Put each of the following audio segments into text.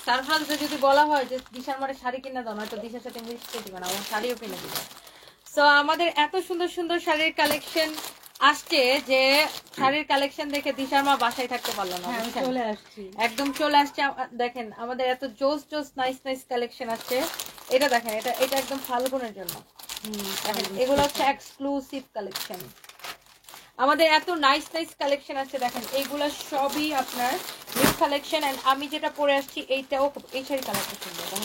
সারপ্রাইজে যদি বলা হয় যে দিশার মারে শাড়ি কিনে দাও না, তো দিশার সাথে মিশতে দিবে না, আমার শাড়িও কিনে দিবে। সো আমাদের এত সুন্দর সুন্দর শাড়ির কালেকশন আসছে যে শাড়ির কালেকশন দেখে দিশার মা বাসায় থাকতে পারলো না, চলে আসছি, একদম চলে আসছে। দেখেন আমাদের এত জোস জোস নাইস নাইস কালেকশন আসছে। এটা দেখেন, এটা এটা একদম ফাল্গুনের জন্য। দেখেন এগুলো হচ্ছে এক্সক্লুসিভ কালেকশন, আমাদের এত নাইস নাইস কালেকশন আছে। দেখেন এইগুলো সবই আপনার নিউ কালেকশন। এন্ড আমি যেটা পরে আসছি এইটাও, এই শাড়ি কালারটা সুন্দর, দেখেন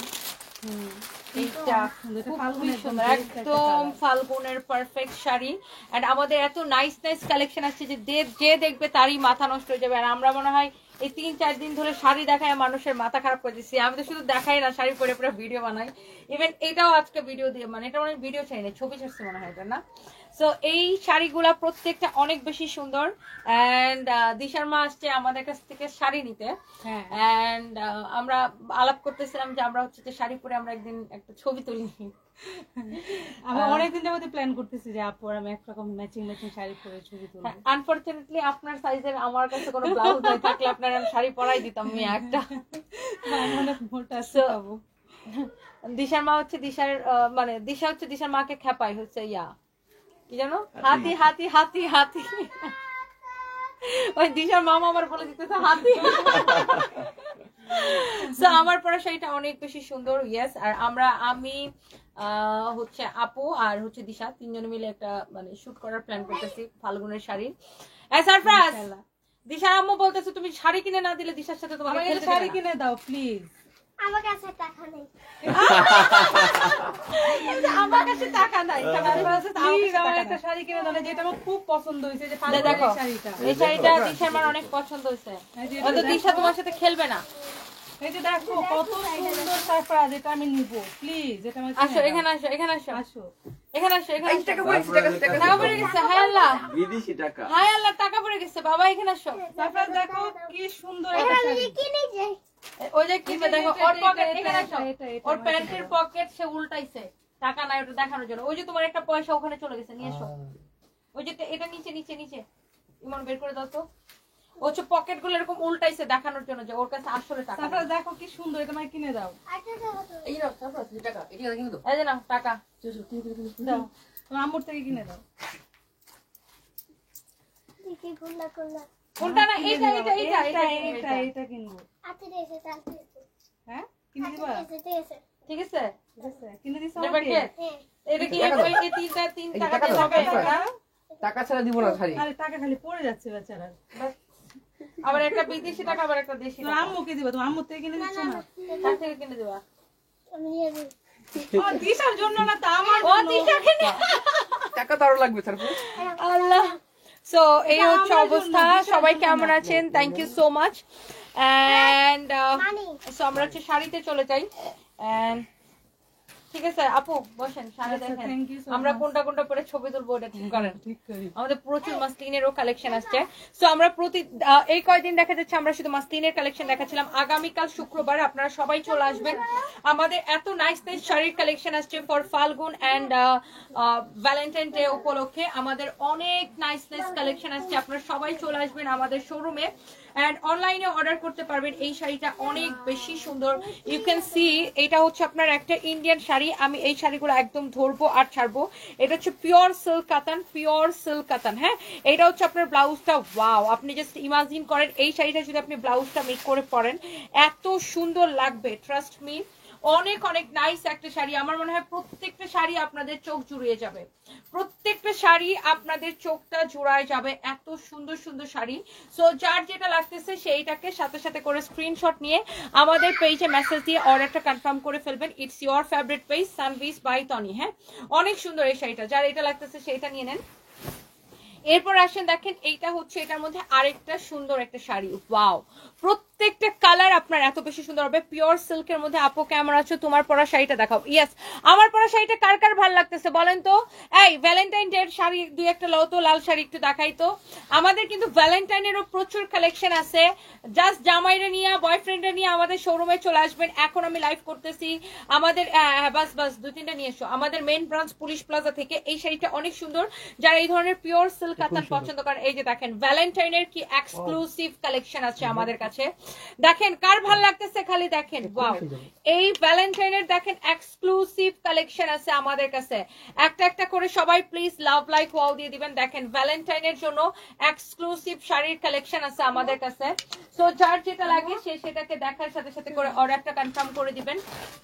এইটা খুবই সুন্দর, একদম ফাল্গুনের পারফেক্ট শাড়ি। এন্ড আমাদের এত নাইস নাইস কালেকশন আসছে যে যে দেখবে তারই মাথা নষ্ট হয়ে যাবে। আর আমরা মনে হয় এই 3-4 দিন ধরে শাড়ি দেখায় মানুষের মাথা খারাপ করে দিচ্ছি। আমি তো শুধু দেখাই না, শাড়ি পরে পরে ভিডিও বানাই। ইভেন এটাও আজকে ভিডিও দিয়ে, মানে এটা মানে ভিডিও চাই না, ছবি ছাড়ছি মনে হয় এটা না। সো এই শাড়িগুলা প্রত্যেকটা অনেক বেশি সুন্দর। অ্যান্ড দিশার মা আসছে আমাদের কাছ থেকে শাড়ি নিতে। অ্যান্ড আমরা আলাপ করতেছিলাম যে আমরা হচ্ছে যে শাড়ি পরে আমরা একদিন একটা ছবি তুলি। আমরা অনেকদিন যাবত প্ল্যান করতেছি যে আপু আমি একরকম ম্যাচিং ম্যাচিং শাড়ি পরে ছবি তুলব। আনফরচুনেটলি আপনার সাইজের আমার কাছে কোনো ব্লাউজ নাই, থাকলে আপনার আমি শাড়ি পরাই দিতাম আমি একটা। অনেক মোটা পাবো। দিশার মা হচ্ছে দিশার মানে দিশা হচ্ছে দিশার মাকে খেপাই হচ্ছে ইয়া কি জানো, হাতি হাতি হাতি হাতি। ওই দিশার মামা আমার বলে দিতেছে হাতি। সো আমার পরা শাড়িটা অনেক বেশি সুন্দর, ইয়েস। আর আমি হচ্ছে আপু আর হচ্ছে দিশা তিনজন মিলে একটা মানে শুট করার প্ল্যান করতেছি ফাল্গুনের শাড়ি। সারপ্রাইজ, দিশার আম্মু বলতেছে তুমি শাড়ি কিনে না দিলে দিশার সাথে তোমাকে শাড়ি কিনে দাও প্লিজ। আমার কাছে টাকা নেই, আমার কাছে টাকা নাই, একটা শাড়ি কিনে দাও যেটা আমার খুব পছন্দ হয়েছে। যে দেখো এই শাড়িটা দিশার আমার অনেক পছন্দ হয়েছে, হয়তো দিশা তোমার সাথে খেলবে না। এই যে দেখো কত সুন্দর সারপ্রাইজ, এটা আমি নিব প্লিজ। এটা আমার আসো এখানে, আসো এখানে, আসো আসো এখানে, আসো এখানে। টাকা পড়ে গেছে, হায় আল্লাহ, বিদেশি টাকা, হায় আল্লাহ, টাকা পড়ে গেছে বাবা, এখানে আসো। সারপ্রাইজ দেখো কি সুন্দর একটা শাড়ি। ওই যে কি দেখো ওর পকেট, এখানে আসো, ওর প্যান্টের পকেট সে উল্টাইছে, টাকা নাই ওটা দেখানোর জন্য। ওই যে তোমার একটা পয়সা ওখানে চলে গেছে, নিয়ে এসো। ওই যে এটা নিচে নিচে নিচে ইমন বের করে দাও তো। ও হচ্ছে পকেট গুলো এরকম উল্টাইছে দেখানোর জন্য যে ওর কাছে আসলে টাকা। সারপ্রাইজ দেখো কি সুন্দর, এটা আমাকে কিনে দাও। এই নাও সারপ্রাইজ, টাকা এটা কিনে দাও, এই যে নাও টাকা দাও, তোমার আম্মুর থেকে কিনে দাও। দেখি কোনটা কোনটা কোনটা না, এইটা এইটা এইটা এইটা এটা এটা কিনবো। আচ্ছা ঠিক আছে, হ্যাঁ কিনে দিবা? ঠিক আছে ঠিক আছে কিনে দিছো নেবার আমাকে? কে এটা কি এই তিন টাকা দিয়ে হবে না? টাকা ছাড়া দিব না শাড়ি। আরে টাকা খালি পড়ে যাচ্ছে বেচারা। আবার একটা বিদেশি টাকা আবার একটা দেশি তোমার টাকা। আম্মুকে দিবা, তোমার আম্মু থেকে কিনে দিচ্ছ না? কার থেকে কিনে দেবা? আমি নিয়ে যাই। ও দিশার জন্য না তা আমার ও জন্য। দিশাকে নিয়ে। টাকা তো আরো লাগবে তারপর। আল্লাহ। সো এই হচ্ছে অবস্থা। সবাই কেমন আছেন? Thank you so much. And so আমরা হচ্ছে শাড়িতে চলে যাই। এন্ড ঠিক আছে আপু বসেন, শাড়ি দেখেন আমরা কোনটা কোনটা পরে ছবি তুলবো এটা ঠিক করেন। আমাদের প্রচুর মাসলিনেরও কালেকশন আসছে। সো আমরা এই কয়েকদিন দেখা যাচ্ছে আমরা শুধু মাসলিনের কালেকশন দেখাচ্ছিলাম। আগামীকাল শুক্রবার আপনারা সবাই চলে আসবেন, আমাদের এত নাইস নাইস শাড়ির কালেকশন আসছে for Falgun and Valentine day উপলক্ষে। আমাদের অনেক নাইস নাইস কালেকশন আসছে, আপনারা সবাই চলে আসবেন আমাদের শোরুমে অ্যান্ড অনলাইনে অর্ডার করতে পারবেন। এই শাড়িটা অনেক বেশি সুন্দর, ইউ ক্যান সি। এটা হচ্ছে আপনার একটা ইন্ডিয়ান শাড়ি, আমি এই শাড়িগুলো একদম ধরবো আর ছাড়বো। এটা হচ্ছে পিওর সিল্ক কাতান, পিওর সিল্ক কাতান। হ্যাঁ এটা হচ্ছে আপনার ব্লাউজটা, ওয়াও আপনি জাস্ট ইমাজিন করেন এই শাড়িটা যদি আপনি ব্লাউজটা মেক করে পরেন এত সুন্দর লাগবে, ট্রাস্ট মি। অনেক অনেক নাইস একটা শাড়ি, আমার মনে হয় প্রত্যেকটা শাড়ি আপনাদের চোখ জুড়িয়ে যাবে, প্রত্যেকটা শাড়ি আপনাদের চোখটা জুড়ায় যাবে, এত সুন্দর সুন্দর শাড়ি। সো যার যেটা লাগতেছে সেইটাকে সাথে সাথে করে স্ক্রিনশট নিয়ে আমাদের পেজে মেসেজ দিয়ে অর্ডারটা কনফার্ম করে ফেলবেন। It's your favourite page Sanvis by Toni. হ্যাঁ অনেক সুন্দর এই শাড়িটা, যার এটা লাগতেছে সেইটা নিয়ে নেন। এরপর আসেন দেখেন এইটা হচ্ছে এটার মধ্যে আরেকটা সুন্দর একটা শাড়ি, ওয়াও প্রত্যেকটা কালার আপনার এত বেশি সুন্দর হবে, পিওর সিল্কের মধ্যে। আপু কেমন আছো? তোমার পরা শাড়িটা দেখাও। ইয়েস আমার পরা শাড়িটা কার কার ভালো লাগতেছে বলেন তো? এই ভ্যালেন্টাইন ডে শাড়ি দুই একটা লও তো, লাল শাড়ি একটু দেখাই তো। আমাদের কিন্তু ভ্যালেন্টাইনেরও প্রচুর কালেকশন আছে, জাস্ট জামাইরা নিয়ে বয়ফ্রেন্ডরা নিয়ে আমাদের শোরুমে চলে আসবেন। এখন আমি লাইভ করতেছি আমাদের বাস 2-3টা নিয়ে এসো আমাদের মেইন ব্রাঞ্চ পুলিশ প্লাজা থেকে। এই শাড়িটা অনেক সুন্দর, যারা এই ধরনের পিওর সিল্ক কাতান পছন্দ করেন, এই যে দেখেন ভ্যালেন্টাইনের কি এক্সক্লুসিভ কালেকশন আছে আমাদের কাছে। দেখেন কার ভালো লাগতেছে খালি দেখেন, ওয়াও এই ভ্যালেন্টাইনের দেখেন এক্সক্লুসিভ কালেকশন আছে আমাদের কাছে। একটা একটা করে সবাই প্লিজ লাভ লাইক ওয়াও দিয়ে দিবেন। দেখেন ভ্যালেন্টাইনের জন্য এক্সক্লুসিভ শাড়ির কালেকশন আছে আমাদের কাছে। সো যার যেটা লাগে সে সেটাকে দেখার সাথে সাথে করে অর্ডারটা কনফার্ম করে দিবেন।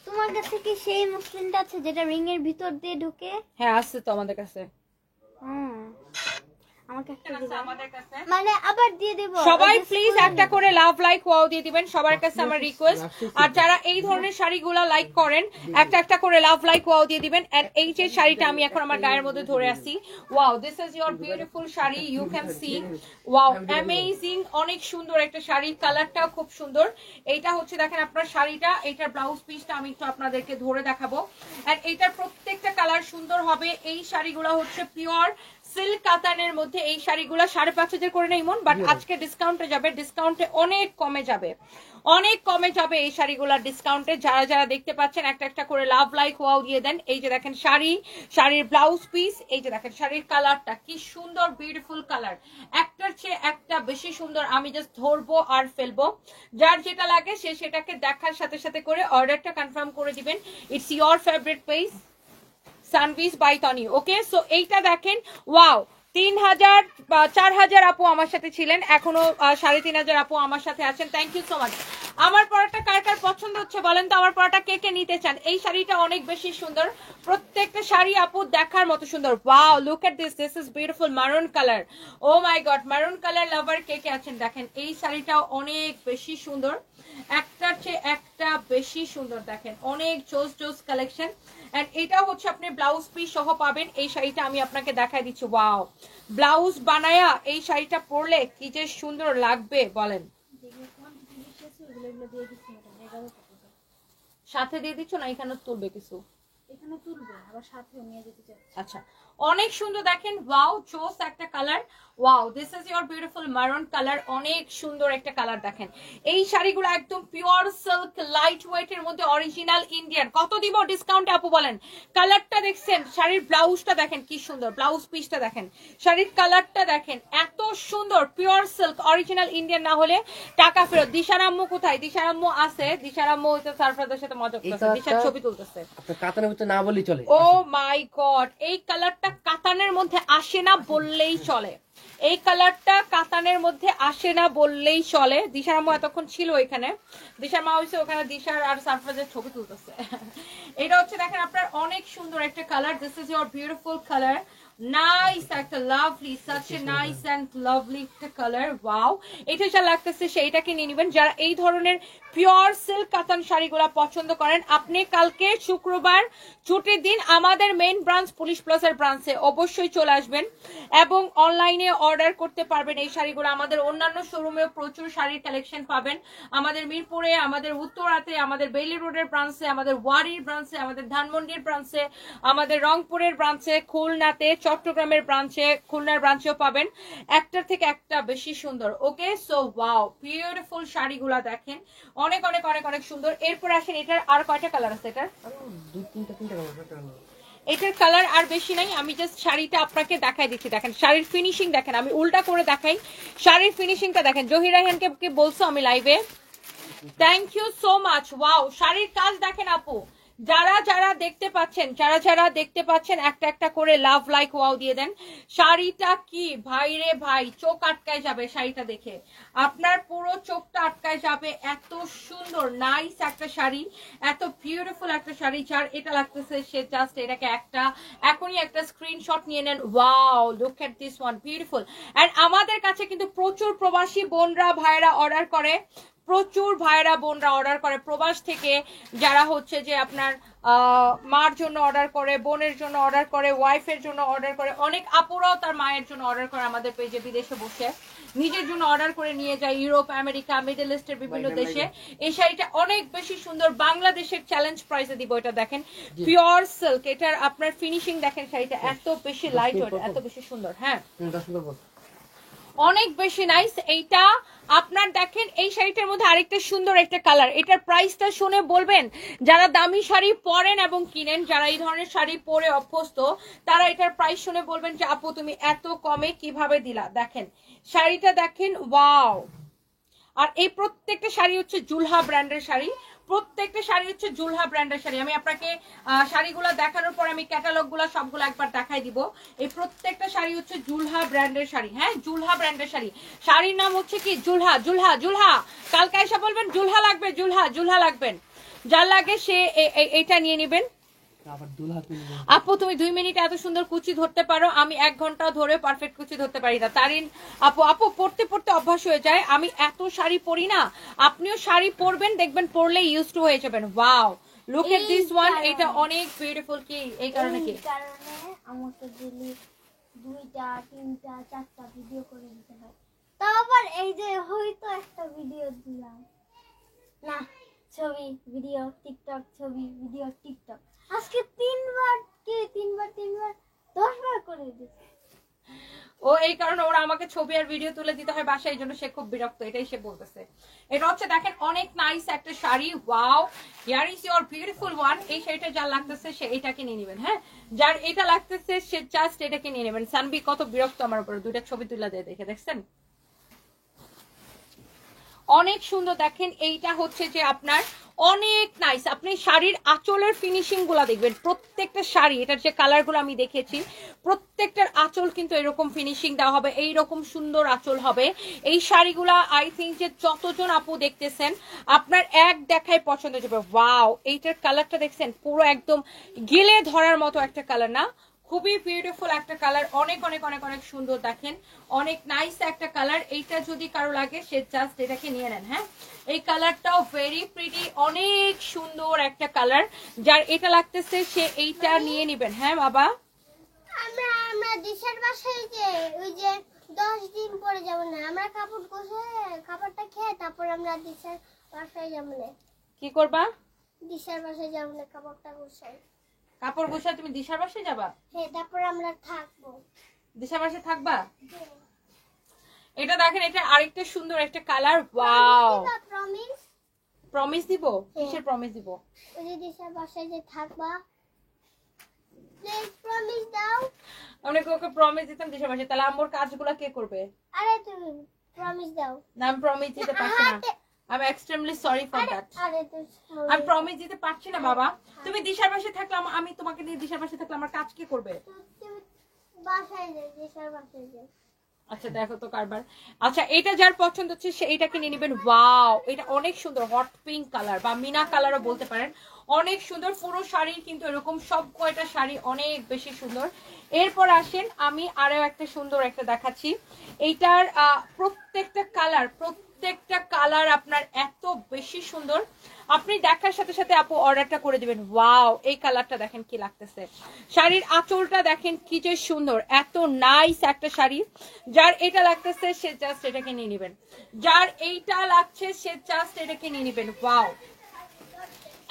তোমার কাছে কি সেই মসলিনটা আছে যেটা রিং এর ভিতর দিয়ে ঢুকে? হ্যাঁ আছে তো আমাদের কাছে। আমাকে একটা দিবা? আমাদের কাছে মানে আবার দিয়ে দেব? সবাই প্লিজ একটা করে লাভ লাইক ওয়াও দিয়ে দিবেন, সবার কাছে আমার রিকোয়েস্ট। আর যারা এই ধরনের শাড়িগুলো লাইক করেন একটা একটা করে লাভ লাইক ওয়াও দিয়ে দিবেন। এন্ড এই যে শাড়িটা আমি এখন আমার গায়ের মধ্যে ধরে আছি, wow this is your beautiful sari, you can see, wow amazing, অনেক সুন্দর একটা শাড়ি, কালারটাও খুব সুন্দর। এইটা হচ্ছে দেখেন আপনার শাড়িটা, এইটার ব্লাউজ পিসটা আমি একটু আপনাদেরকে ধরে দেখাবো। এন্ড এইটার প্রত্যেকটা কালার সুন্দর হবে। এই শাড়িগুলো হচ্ছে পিওর সিল্ক কাতানের মধ্যে। এই শাড়িগুলো 5,500 করে নেই মন, বাট আজকে ডিসকাউন্টে যাবে, ডিসকাউন্টে অনেক কমে যাবে, অনেক কমে যাবে এই শাড়িগুলোর ডিসকাউন্টে। যারা যারা দেখতে পাচ্ছেন একটা একটা করে লাভ লাইক ওয়াও দিয়ে দেন। এই যে দেখেন শাড়ি, শাড়ির ব্লাউজ পিস, এই যে দেখেন শাড়ির কালারটা কি সুন্দর, বিউটিফুল কালার, একটার চেয়ে একটা বেশি সুন্দর। আমি জাস্ট ধরবো আর ফেলবো, যার যেটা লাগে সে সেটাকে দেখার সাথে সাথে করে অর্ডারটা কনফার্ম করে দিবেন। It's your favourite page Sanvis by Toni. Okay, so এইটা দেখেন, ওয়াও 3,000 4,000 আপু আমার সাথে ছিলেন, এখনো 3,500 আপু আমার সাথে আছেন, থ্যাংক ইউ সো মাচ। আমার পরাটা কার কার পছন্দ হচ্ছে বলেন তো, আমার পরাটা কে কে নিতে চান? এই শাড়িটা অনেক বেশি সুন্দর, প্রত্যেকটা শাড়ি আপু দেখার মতো সুন্দর। Wow look at this, this is beautiful maroon colour, oh my god maroon colour lover কে কে আছেন? দেখেন এই শাড়িটাও অনেক বেশি সুন্দর, একটার চেয়ে একটা বেশি সুন্দর, দেখেন অনেক জোস জোস কালেকশন। এন্ড এটাও হচ্ছে আপনি ব্লাউজ পিস সহ পাবেন। এই শাড়িটা আমি আপনাকে দেখাই দিচ্ছি, ওয়াও ব্লাউজ বানায়া এই শাড়িটা পরলে কি যে সুন্দর লাগবে বলেন। সাথে দিয়ে দিচ্ছ না, এখানে তুলবে কিছু, এখানে তুলবে আবার সাথেও নিয়ে যেতে চাই। আচ্ছা অনেক সুন্দর দেখেন, ওয়াও চোস একটা colour, wow this is your beautiful maroon colour, অনেক সুন্দর একটা কালার। দেখেন এই শাড়িগুলো একদম পিওর সিল্ক লাইট ওয়েট এর মধ্যে অরিজিনাল ইন্ডিয়ান। কত দিব ডিসকাউন্টে আপু বলেন? কালারটা দেখছেন, শাড়ির ব্লাউজটা দেখেন কি সুন্দর, ব্লাউজ পিসটা দেখেন, শাড়ির কালারটা দেখেন এত সুন্দর, পিওর সিল্ক অরিজিনাল ইন্ডিয়ান না হলে টাকা ফেরত। দিশার আম্মু কোথায়? দিশার আম্মু আছে, দিশার আম্মু হইতে সারফরাজের সাথে মজা করতেছে, দিশার ছবি তুলতেছে। আপনার কাতানের ভিতরে না বললেই চলে। ও মাই গড, এই কালারটা কাতানের মধ্যে আসে না বললেই চলে, এই কালারটা কাতানের মধ্যে আসে না বললেই চলে। দিশার আম্মু এতক্ষণ ছিল এখানে, দিশার মা হয়েছে ওখানে দিশার আর সারফরাজের ছবি তুলতেছে। এটা হচ্ছে দেখেন আপনার অনেক সুন্দর একটা colour, this is your beautiful colour, nice একটা lovely, such a nice and lovely একটা কালার, ওয়াও। এটা যা লাগতেছে সেইটাকে নিয়ে নেবেন। যারা এই ধরনের পিওর সিল্ক কাতান শাড়িগুলা পছন্দ করেন, আপনি কালকে শুক্রবার ছুটির দিন আমাদের মেইন ব্রাঞ্চ পুলিশ প্লাজার ব্রাঞ্চে অবশ্যই চলে আসবেন এবং অনলাইনে অর্ডার করতে পারবেন এই শাড়িগুলো। আমাদের অন্যান্য শোরুমেও প্রচুর শাড়ির কালেকশন পাবেন, আমাদের মিরপুরে, আমাদের উত্তরাতে, আমাদের বেইলি রোডের ব্রাঞ্চে, আমাদের ওয়ারির ব্রাঞ্চে, আমাদের ধানমন্ডির ব্রাঞ্চে, আমাদের রংপুরের ব্রাঞ্চে, খুলনাতে, চট্টগ্রামের ব্রাঞ্চে, খুলনার ব্রাঞ্চেও পাবেন। একটার থেকে একটা বেশি সুন্দর। ওকে, সো ওয়াও বিউটিফুল শাড়িগুলা দেখেন অনেক অনেক অনেক অনেক সুন্দর। এরপর আসেন এটার আর কয়টা কালার আছে? এটার এটার কালার আর বেশি নাই, আমি জাস্ট শাড়িটা আপনাকে দেখাই দিচ্ছি। দেখেন শাড়ির ফিনিশিং দেখেন, আমি উল্টা করে দেখাই, শাড়ির ফিনিশিংটা দেখেন। জহিরা রায়হানকে বলছো আমি লাইভে, thank you so much. Wow শাড়ির কাজ দেখেন আপু, যারা যারা দেখতে পাচ্ছেন, যারা যারা দেখতে পাচ্ছেন একটা একটা করে লাভ লাইক ওয়াও দিয়ে দেন। শাড়িটা কি ভাই রে ভাই, চোখ আটকায় যাবে শাড়িটা দেখে, আপনার পুরো চোখটা আটকায় যাবে, এত সুন্দর নাইস একটা শাড়ি, এত বিউটিফুল একটা শাড়ি। যার এটা লাগতেছে সে জাস্ট এটাকে একটা এখনই একটা স্ক্রিনশট নিয়ে নেন। Wow look at this one, beautiful. And আমাদের কাছে কিন্তু প্রচুর প্রবাসী বোনরা ভাইরা অর্ডার করে, প্রচুর ভাইরা বোনরা অর্ডার করে প্রবাস থেকে, যারা হচ্ছে যে আপনার মার জন্য অর্ডার করে, বোনের জন্য অর্ডার করে, ওয়াইফের জন্য অর্ডার করে, অনেক আপুরাও তার মায়ের জন্য অর্ডার করে আমাদের পেজে, বিদেশে বসে নিজের জন্য অর্ডার করে নিয়ে যায় ইউরোপ, আমেরিকা, মিডল ইস্টের বিভিন্ন দেশে। এই শাড়িটা অনেক বেশি সুন্দর, বাংলাদেশের চ্যালেঞ্জ প্রাইসে দিব। এটা দেখেন পিওর সিল্ক, এটার আপনার ফিনিশিং দেখেন, শাড়িটা এত বেশি লাইট ওয়েট, এত বেশি সুন্দর। হ্যাঁ অনেক বেশি নাইস। এইটা আপনার দেখেন এই শাড়িটার মধ্যে আরেকটা সুন্দর একটা কালার, এটার প্রাইসটা শুনে বলবেন যারা দামি শাড়ি পরেন এবং কিনেন, যারা এই ধরনের শাড়ি পরে অভ্যস্ত, তারা এটার প্রাইস শুনে বলবেন যে আপু তুমি এত কমে কিভাবে দিলা। দেখেন শাড়িটা দেখেন, ওয়াও। আর এই প্রত্যেকটা শাড়ি হচ্ছে জুলহা ব্র্যান্ডের শাড়ি, প্রত্যেকটা শাড়ি হচ্ছে জুলহা ব্র্যান্ডের শাড়ি। আমি আপনাকে শাড়িগুলো দেখানোর পর আমি ক্যাটালগ গুলো সবগুলো একবার দেখাই দিব। এই প্রত্যেকটা শাড়ি হচ্ছে জুলহা ব্র্যান্ডের শাড়ি, হ্যাঁ জুলহা ব্র্যান্ডের শাড়ি। শাড়ির নাম হচ্ছে কি জুলহা, জুলহা জুলহা। কালকে এসে বলবেন জুলহা লাগবে, জুলহা জুলহা লাগবেন, যার লাগে সে এইটা নিয়ে নেবেন। আপু তুমি 2 মিনিটে এত সুন্দর কুচি ধরতে পারো, আমি 1 ঘন্টা ধরে পারফেক্ট কুচি ধরতে পারি না। তারিন আপু, আপু পড়তে পড়তে অভ্যাস হয়ে যায়, আমি এত শাড়ি পরি না, আপনিও শাড়ি পরবেন দেখবেন পরলে ইউজ টু হয়ে যাবেন। Wow look at this one, এটা অনেক বিউটিফুল। কি এই কারণে? কি কারণে আমাকে ডেইলি 2টা 3টা 4টা ভিডিও করে দিতে হয়। তাও আবার এই যে হয়তো একটা ভিডিও দিলাম না, ছবি ভিডিও টিকটক, ছবি ভিডিও টিকটক, আজকে 3বার 10 বার করে দিচ্ছে। ও এই কারণে ওরা আমাকে ছবি আর ভিডিও তুলে দিতে হয় বাসায়, এই জন্য সে খুব বিরক্ত, এটাই সে বলতেছে। এটা হচ্ছে দেখেন অনেক নাইস একটা sari, wow here is your beautiful one. এই শাড়িটা যার লাগতেছে সে এটাকে নিয়ে নেবেন, হ্যাঁ যার এটা লাগতেছে সে জাস্ট এটাকে নিয়ে নেবেন। সানবি কত বিরক্ত আমার উপরে, 2টা ছবি তুলে দিয়ে দেখে দেখছেন, অনেক সুন্দর। দেখেন এইটা হচ্ছে যে আপনার অনেক নাইস। আপনি শাড়ির আঁচলের ফিনিশিং গুলা দেখবেন, প্রত্যেকটা শাড়ি, এটার যে কালার গুলো আমি দেখেছি প্রত্যেকটার আঁচল কিন্তু এরকম ফিনিশিং দেওয়া হবে, এইরকম সুন্দর আঁচল হবে এই শাড়িগুলা। আই থিঙ্ক যে যতজন আপু দেখতেছেন আপনার এক দেখায় পছন্দ হয়ে যাবে। ওয়াও এইটার কালারটা দেখছেন, পুরো একদম গিলে ধরার মতো একটা কালার না, খুবই বিউটিফুল একটা কালার, অনেক অনেক অনেক অনেক সুন্দর। দেখেন অনেক নাইস একটা কালার, এইটা যদি কারো লাগে সে জাস্ট এটাকে নিয়ে নেন। হ্যাঁ এই কালারটাও ভেরি প্রিটি, অনেক সুন্দর একটা কালার, যার এটা লাগতেছে সে এইটা নিয়ে নেবেন। হ্যাঁ বাবা আমরা দেশের বাসায় যে ওই যে 10 দিন পরে যাব না, আমরা কাপড় গোছে খাবারটা খেয়ে তারপর আমরা দেশের বাসায় যাব না। কি করবা? দেশের বাসায় যাব না, কাপড়টা গোছাই। কাপড় গোছা তুমি দিশার বাসায় যাবা? হ্যাঁ তারপর আমরা থাকবো। দিশার বাসায় থাকবা? এটা দেখেন, এটা আরেকটা সুন্দর একটা কালার, ওয়াও। প্রমিস প্রমিস দিব? কিসের প্রমিস দিব? ওই যে দেশের বাসায় যে থাকবা, প্লিজ প্রমিস দাও। আমরা ওকে প্রমিস দিতাম দিশার বাসায়, তাহলে আমার কাজগুলো কে করবে? আরে তুমি প্রমিস দাও। না আমি প্রমিস দিতে পারছি না, আমি এক্সট্রিমলি সরি ফর দ্যাট। আরে আমি প্রমিস দিতে পারছি না বাবা। তুমি দিশার বাসায় থাকলে আমি তোমাকে নিয়ে দিশার বাসায় থাকলে আমার কাজ কে করবে? তুমি বাসায় যাও, দেশের বাসায় যাও। আচ্ছা দেখো তো কারবার। আচ্ছা এটা যার পছন্দ হচ্ছে সে এটাকে নিয়ে নেবেন। ওয়াও এটা অনেক সুন্দর, হট পিঙ্ক কালার বা মিনা কালারও বলতে পারেন, অনেক সুন্দর। পুরো শাড়ির কিন্তু এরকম সব কয়টা শাড়ি অনেক বেশি সুন্দর। এরপর আসেন আমি আরো একটা সুন্দর একটা দেখাচ্ছি, এইটার প্রত্যেকটা কালার আপনার এত বেশি সুন্দর, আপনি দেখার সাথে সাথে আপু অর্ডারটা করে দিবেন। ওয়াও এই কালারটা দেখেন কি লাগতেছে, শাড়ির আঁচলটা দেখেন কি যে সুন্দর, এত নাইস একটা শাড়ি। যার এটা লাগতেছে সে জাস্ট এটাকে নিয়ে নেবেন, যার এইটা লাগছে সে জাস্ট এটাকে নিয়ে নেবেন। ওয়াও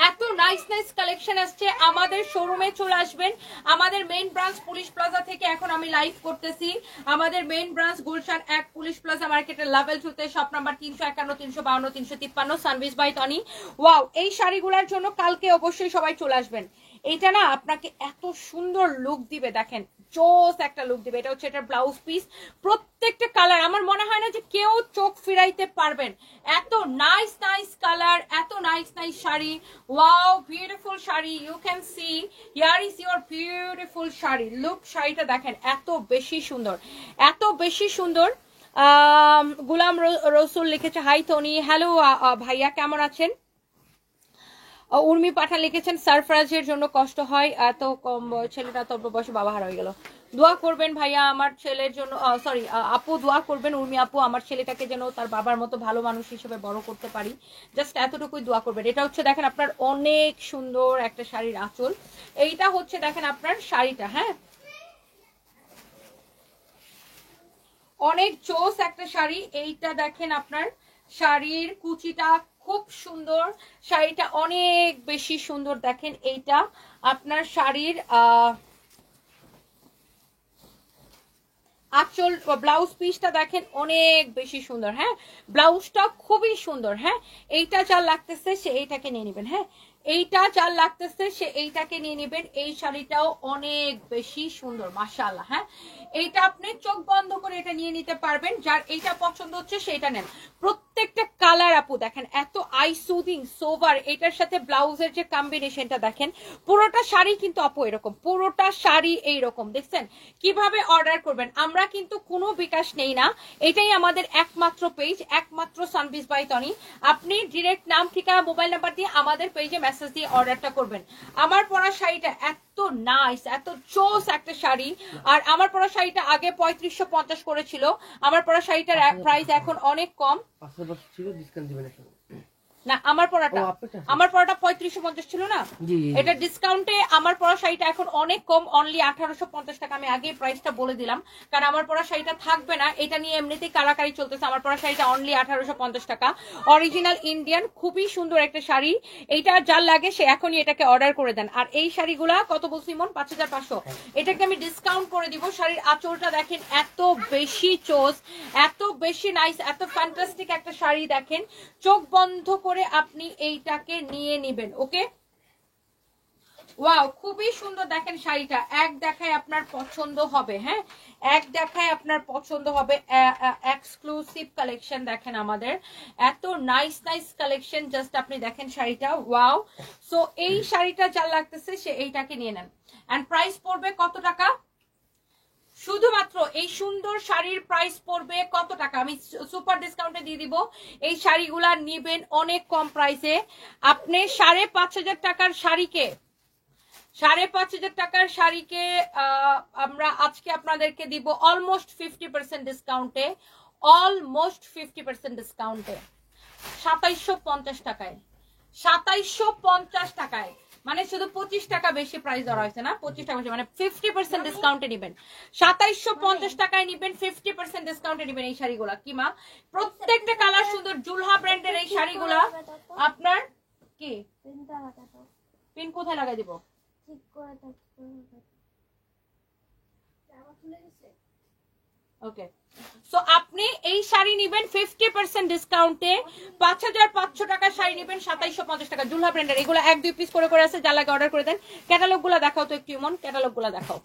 এত নাইস নাইস কালেকশন আসছে, আমাদের শোরুমে চলে আসবেন। আমাদের মেইন ব্রাঞ্চ পুলিশ প্লাজা থেকে এখন আমি লাইভ করতেছি, আমাদের main branch Gulshan 1 police plaza মার্কেটের লেভেল 2তে shop number 351 352 353 Sanvis by Toni. Wow এই শাড়িগুলোর জন্য কালকে অবশ্যই সবাই চলে আসবেন। এটা না আপনাকে এত সুন্দর লুক দিবে, দেখেন জোস একটা লুক দিবে। এটা হচ্ছে এটার ব্লাউজ পিস, প্রত্যেকটা কালার আমার মনে হয় না যে কেউ চোখ ফিরাইতে পারবেন, এত নাইস নাইস কালার, এত nice nice sari. Wow beautiful sari, you can see here is your beautiful sari. Look শাড়িটা দেখেন এত বেশি সুন্দর, এত বেশি সুন্দর। গুলাম রসুল লিখেছে হাই টনি, হ্যালো ভাইয়া কেমন আছেন? উর্মি পাঠান লিখেছেন সারফরাজের জন্য কষ্ট হয়, এত কম ছেলেটা তো বয়সে বাবা হারা হয়ে গেল। দোয়া করবেন ভাইয়া আমার ছেলের জন্য, সরি আপু দোয়া করবেন উর্মি আপু আমার ছেলেটাকে যেন তার বাবার মতো ভালো মানুষ হিসেবে বড় করতে পারি, জাস্ট এতটুকুই দোয়া করবেন। এটা হচ্ছে দেখেন আপনার অনেক সুন্দর একটা শাড়ির আঁচল, এইটা হচ্ছে দেখেন আপনার শাড়িটা, হ্যাঁ অনেক জোস একটা শাড়ি। এইটা দেখেন আপনার শাড়ির কুচিটা খুব সুন্দর, শাড়িটা অনেক বেশি সুন্দর। দেখেন এইটা আপনার শাড়ির আঁচল ব্লাউজ পিসটা দেখেন অনেক বেশি সুন্দর। হ্যাঁ, ব্লাউজটা খুবই সুন্দর। হ্যাঁ, এইটা যার লাগতেছে সে এইটাকে নিয়ে নেবেন। হ্যাঁ, এইটা যার লাগতেছে সে এইটাকে নিয়ে নেবেন। এই শাড়িটাও অনেক বেশি সুন্দর মাশাআল্লাহ। হ্যাঁ, এইটা আপনি চোখ বন্ধ করে এটা নিয়ে নিতে পারবেন। যার এইটা পছন্দ হচ্ছে সেটা নেন। প্রত্যেকটা কালার আপু দেখেন এত আই সুদিং সোভার। এটার সাথে ব্লাউজের যে কম্বিনেশনটা দেখেন, পুরোটা শাড়ি কিন্তু আপু এরকম, পুরোটা শাড়ি এইরকম। দেখছেন কিভাবে অর্ডার করবেন? আমরা কিন্তু কোনো বিকাশ নেই না, এটাই আমাদের একমাত্র পেজ, একমাত্র সানবিজ বাই তনি। আপনি ডিরেক্ট নাম, ঠিকানা, মোবাইল নাম্বার দিয়ে আমাদের পেজে মেসেজ দিয়ে অর্ডারটা করবেন। আমার পরা শাড়িটা এত নাইস, এত চোস একটা শাড়ি। আর আমার পরা শাড়িটা আগে 3550 করেছিল, আমার পরা শাড়িটার প্রাইস এখন অনেক কম। 500 ছিল, ডিসকাউন্ট দিবেন এখন না, আমার পরাটা 3550 ছিল না, এটা ডিসকাউন্টে আমার পরা শাড়িটা এখন অনেক কম, অনলি 1850 টাকা। আমি আগে প্রাইসটা বলে দিলাম, কারণ আমার পরা শাড়িটা থাকবে না, এটা নিয়ে এমনিতেই কারাকারি চলতেছে। আমার পরা শাড়িটা অনলি 1850 টাকা, অরিজিনাল ইন্ডিয়ান, খুবই সুন্দর একটা শাড়ি। এইটা যার লাগে সে এখনই এটাকে অর্ডার করে দেন। আর এই শাড়িগুলা কত বলছি মন? 5500। এটাকে আমি ডিসকাউন্ট করে দিব। শাড়ির আঁচলটা দেখেন এত বেশি চোস, এত বেশি নাইস, এত ফ্যান্টাস্টিক একটা শাড়ি। দেখেন চোখ বন্ধ করে আপনি এইটাকে নিয়ে নেবেন। ওকে, ওয়াও খুবই সুন্দর। দেখেন শাড়িটা এক দেখায় আপনার পছন্দ হবে। হ্যাঁ, এক দেখায় আপনার পছন্দ হবে। এক্সক্লুসিভ কালেকশন দেখেন আমাদের, এত নাইস নাইস কালেকশন। জাস্ট আপনি দেখেন শাড়িটা, ওয়াও। সো এই শাড়িটা যা লাগতেছে সে এইটাকে নিয়ে নেন। এন্ড প্রাইস পড়বে কত টাকা? শুধুমাত্র এই সুন্দর শাড়ির প্রাইস পড়বে কত টাকা? আমি সুপার ডিসকাউন্টে দিয়ে দিব। এই শাড়িগুলা নিবেন অনেক কম প্রাইসে। আপনি 5500 টাকার শাড়িকে, 5500 টাকার শাড়িকে আমরা আজকে আপনাদেরকে দিব অলমোস্ট 50% ডিসকাউন্টে, অলমোস্ট 50% ডিসকাউন্টে 2750 টাকায়, 2750 টাকায়। মানে শুধু 25 টাকা বেশি প্রাইস ধরা হয়েছে না, 25 টাকা বেশি, মানে 50% ডিসকাউন্টে নিবেন। 2750 টাকায় নিবেন, 50% ডিসকাউন্টে নিবেন এই শাড়িগুলা। কি মা, প্রত্যেকটা কালার সুন্দর। জুলহা ব্র্যান্ডের এই শাড়িগুলা আপনার কি পিন কোথায় লাগাই দিব? ওকে, সো আপনি এই শাড়ি নিবেন 50% ডিসকাউন্টে, 5500 টাকার শাড়ি নিবেন 2750 টাকা। জুলহা ব্র্যান্ডের এগুলো 1-2 পিস করে আছে, যা লাগে অর্ডার করে দেন। ক্যাটালগ গুলা দেখাও তো একটু, ইমন ক্যাটালগ গুলা দেখাও।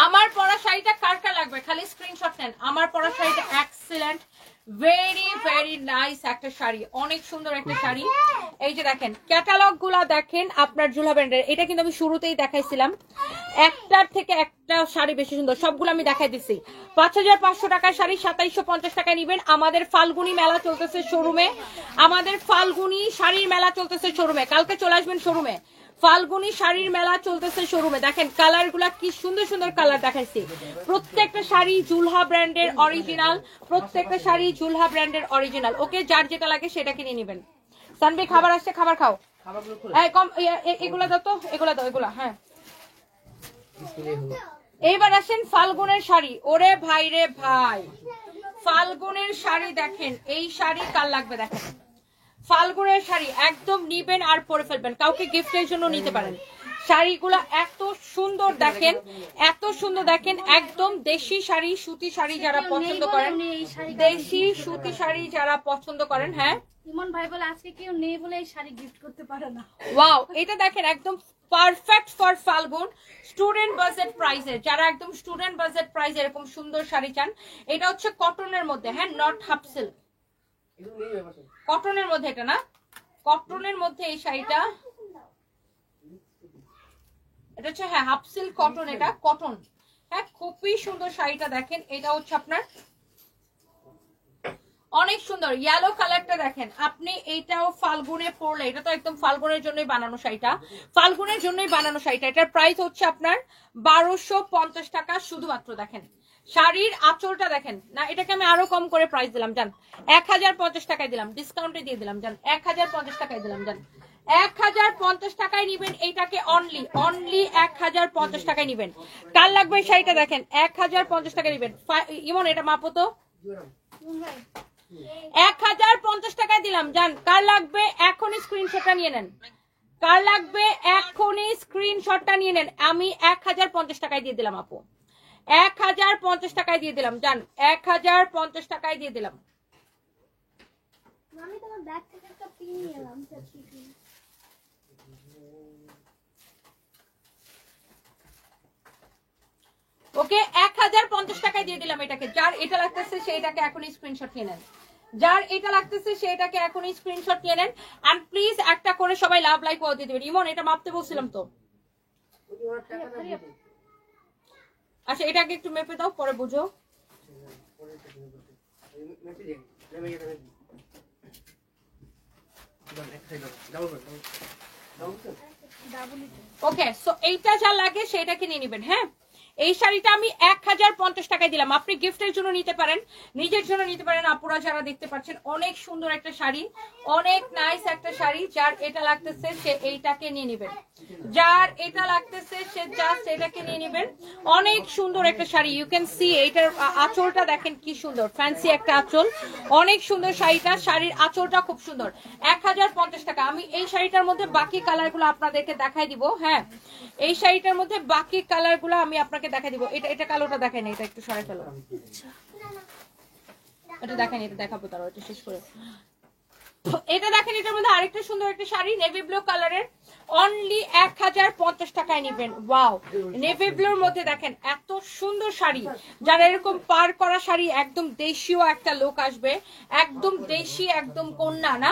আমার পরা শাড়িটা কার কার লাগবে খালি স্ক্রিনশট নেন। আমার পরা শাড়িটা এক্সিলেন্ট, ভেরি ভেরি নাইস একটা শাড়ি, অনেক সুন্দর একটা শাড়ি। এই যে দেখেন ক্যাটালগ গুলা দেখেন আপনার জুলহা ব্র্যান্ডের। এটা কিন্তু আমি শুরুতেই দেখাইছিলাম, একটার থেকে একটা শাড়ি বেশি সুন্দর, সবগুলো আমি দেখাই দিচ্ছি। 5500 টাকার শাড়ি 2750 টাকায় নিবেন। আমাদের ফাল্গুনি মেলা চলতেছে শোরুমে, আমাদের ফাল্গুনি শাড়ির মেলা চলতেছে শোরুমে, কালকে চলে আসবেন শোরুমে। ফাল্গুনি শাড়ির মেলা চলতেছে শোরুমে। দেখেন কালার গুলা কি সুন্দর সুন্দর কালার দেখাইছি। প্রত্যেকটা শাড়ি জুলহা ব্র্যান্ডের অরিজিনাল, প্রত্যেকটা শাড়ি জুলহা ব্র্যান্ডের অরিজিনাল। ওকে, যার যেটা লাগে সেটা কিনে নেবেন। সানবি খাবার আসছে, খাবার খাও। কম এগুলা দাও তো, এগুলা দাও, এগুলা। হ্যাঁ, এইবার আসেন ফাল্গুনের শাড়ি। ওরে ভাই রে ভাই, ফাল্গুনের শাড়ি দেখেন। এই শাড়ি কার লাগবে দেখেন, ফাল্গুনের শাড়ি একদম নিবেন আর পরে ফেলবেন, কাউকে গিফটের জন্য নিতে পারেন। শাড়িগুলা এত সুন্দর দেখেন, এত সুন্দর দেখেন, একদম দেশি শাড়ি, সুতি শাড়ি যারা পছন্দ করেন, দেশি সুতি শাড়ি যারা পছন্দ করেন। হ্যাঁ, ইমন ভাই বলে আজকে কেউ নেই বলে এই শাড়ি গিফট করতে পারে না। ওয়াও, এটা দেখেন একদম perfect for Falgun, student budget প্রাইসে। যারা একদম স্টুডেন্ট বাজেট প্রাইসে এরকম সুন্দর শাড়ি চান, এটা হচ্ছে কটনের মধ্যে। হ্যাঁ, নট হাফ সিল্ক, কটনের মধ্যে। এটা না, কটনের মধ্যে এই শাড়িটা, এটা হচ্ছে হ্যাঁ হাফ সিল্ক কটন, এটা কটন। হ্যাঁ, খুবই সুন্দর শাড়িটা দেখেন। এটা হচ্ছে আপনার অনেক সুন্দর ইয়েলো কালারটা দেখেন আপনি। এইটাও ফাল্গুনে পরলে, এটা তো একদম ফাল্গুনের জন্যই বানানো শাড়িটা, ফাল্গুনের জন্যই বানানো শাড়িটা। এটার প্রাইস হচ্ছে আপনার 1250 টাকা শুধুমাত্র। দেখেন শাড়ির আঁচলটা দেখেন না, এটাকে আমি আরো কম করে প্রাইস দিলাম জান, 1050 টাকায় দিলাম, ডিসকাউন্টে দিয়ে দিলাম জান, 1050 টাকায় দিলাম জান। 1050 টাকায় নিবেন এইটাকে, অনলি 1050 টাকায় নিবেন। কার লাগবে এই শাড়িটা দেখেন, 1050 টাকায় নিবেন। ইমন এটা মাপো তো, 1050 টাকায় দিলাম জান। কার লাগবে এখনই স্ক্রিনশটটা নিয়ে নেন, কার লাগবে এখনই স্ক্রিনশটটা নিয়ে নেন। আমি 1050 টাকায় দিয়ে দিলাম আপু, 1050 টাকায় দিয়ে দিলাম, জান 1050 টাকায় দিয়ে দিলাম। আমি তোমার ব্যাগ থেকে একটা পিন নিয়ে এলাম। ওকে 1050 টাকায় দিয়ে দিলাম এটাকে। যার এটা লাগতেছে সেইটাকে এখনই স্ক্রিনশট নিয়ে নেন, যার এটা লাগতেছে সেটাকে এখনই স্ক্রিনশট নিয়ে নেন। এন্ড প্লিজ একটা করে সবাই লাভ লাইক ও দিয়ে দিবেন। ইমন এটা মাপতে বলছিলাম তো। আচ্ছা এটাকে একটু মেপে দাও, পরে বুঝো। ওকে সো এইটা যা লাগে সেটাকে নিয়ে নেবেন। হ্যাঁ এই শাড়িটা আমি 1050 টাকায় দিলাম। আপনি গিফটের জন্য নিতে পারেন, নিজের জন্য নিতে পারেন। আপুরা যারা দেখতে পাচ্ছেন, অনেক সুন্দর একটা শাড়ি, অনেক নাইস একটা শাড়ি। যার এটা লাগতেছে সে এইটাকে নিয়ে নেবেন, যার এটা লাগতেছে সে জাস্ট এটাকে নিয়ে নেবেন। অনেক সুন্দর একটা শাড়ি, ইউ ক্যান সি। এইটার আঁচলটা দেখেন কি সুন্দর, ফ্যান্সি একটা আঁচল, অনেক সুন্দর শাড়িটা। শাড়ির আঁচলটা খুব সুন্দর। 1050 টাকা। আমি এই শাড়িটার মধ্যে বাকি কালারগুলো আপনাদেরকে দেখাই দিব। হ্যাঁ এই শাড়িটার মধ্যে বাকি কালারগুলো আমি আপনাকে দেখা দিব। এটা কালোটা দেখেন, এটা একটু সরাই ফেলো, এটা দেখেন, এটা দেখাবো তারা এটা শেষ করে। এটা দেখেন, এটার মধ্যে আরেকটা সুন্দর একটা শাড়ি নেভি ব্লু কালারের, অনলি 1050 টাকায় নেবেন। ওয়াও নেভি ব্লুর মধ্যে দেখেন এত সুন্দর শাড়ি। যারা এরকম পার করা শাড়ি, একদম দেশীয় একটা লোক আসবে, একদম দেশি, একদম কন্যা না,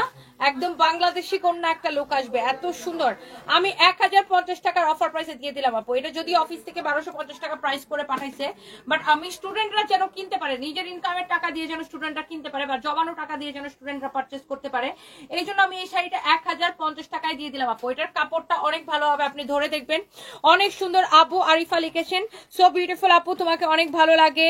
একদম বাংলাদেশি কন্যা একটা লোক আসবে, এত সুন্দর। আমি 1050 টাকার অফার প্রাইসে দিয়ে দিলাম আপু। এটা যদি অফিস থেকে 1250 টাকা প্রাইস করে পাঠাইছে, বাট আমি স্টুডেন্টরা যেন কিনতে পারে, নিজের ইনকামের টাকা দিয়ে যেন স্টুডেন্টরা কিনতে পারে, বা জমানো টাকা দিয়ে যেন স্টুডেন্টরা পারচেস করতে পারে, এই জন্য আমি এই শাড়িটা 1050 টাকায় দিয়ে দিলাম আপু। এটার কাপড়টা অনেক ভালো হবে, আপনি ধরে দেখবেন, অনেক সুন্দর। আবু আরিফা লিখেছেন, সো বিউটিফুল আপু, তোমাকে অনেক ভালো লাগে।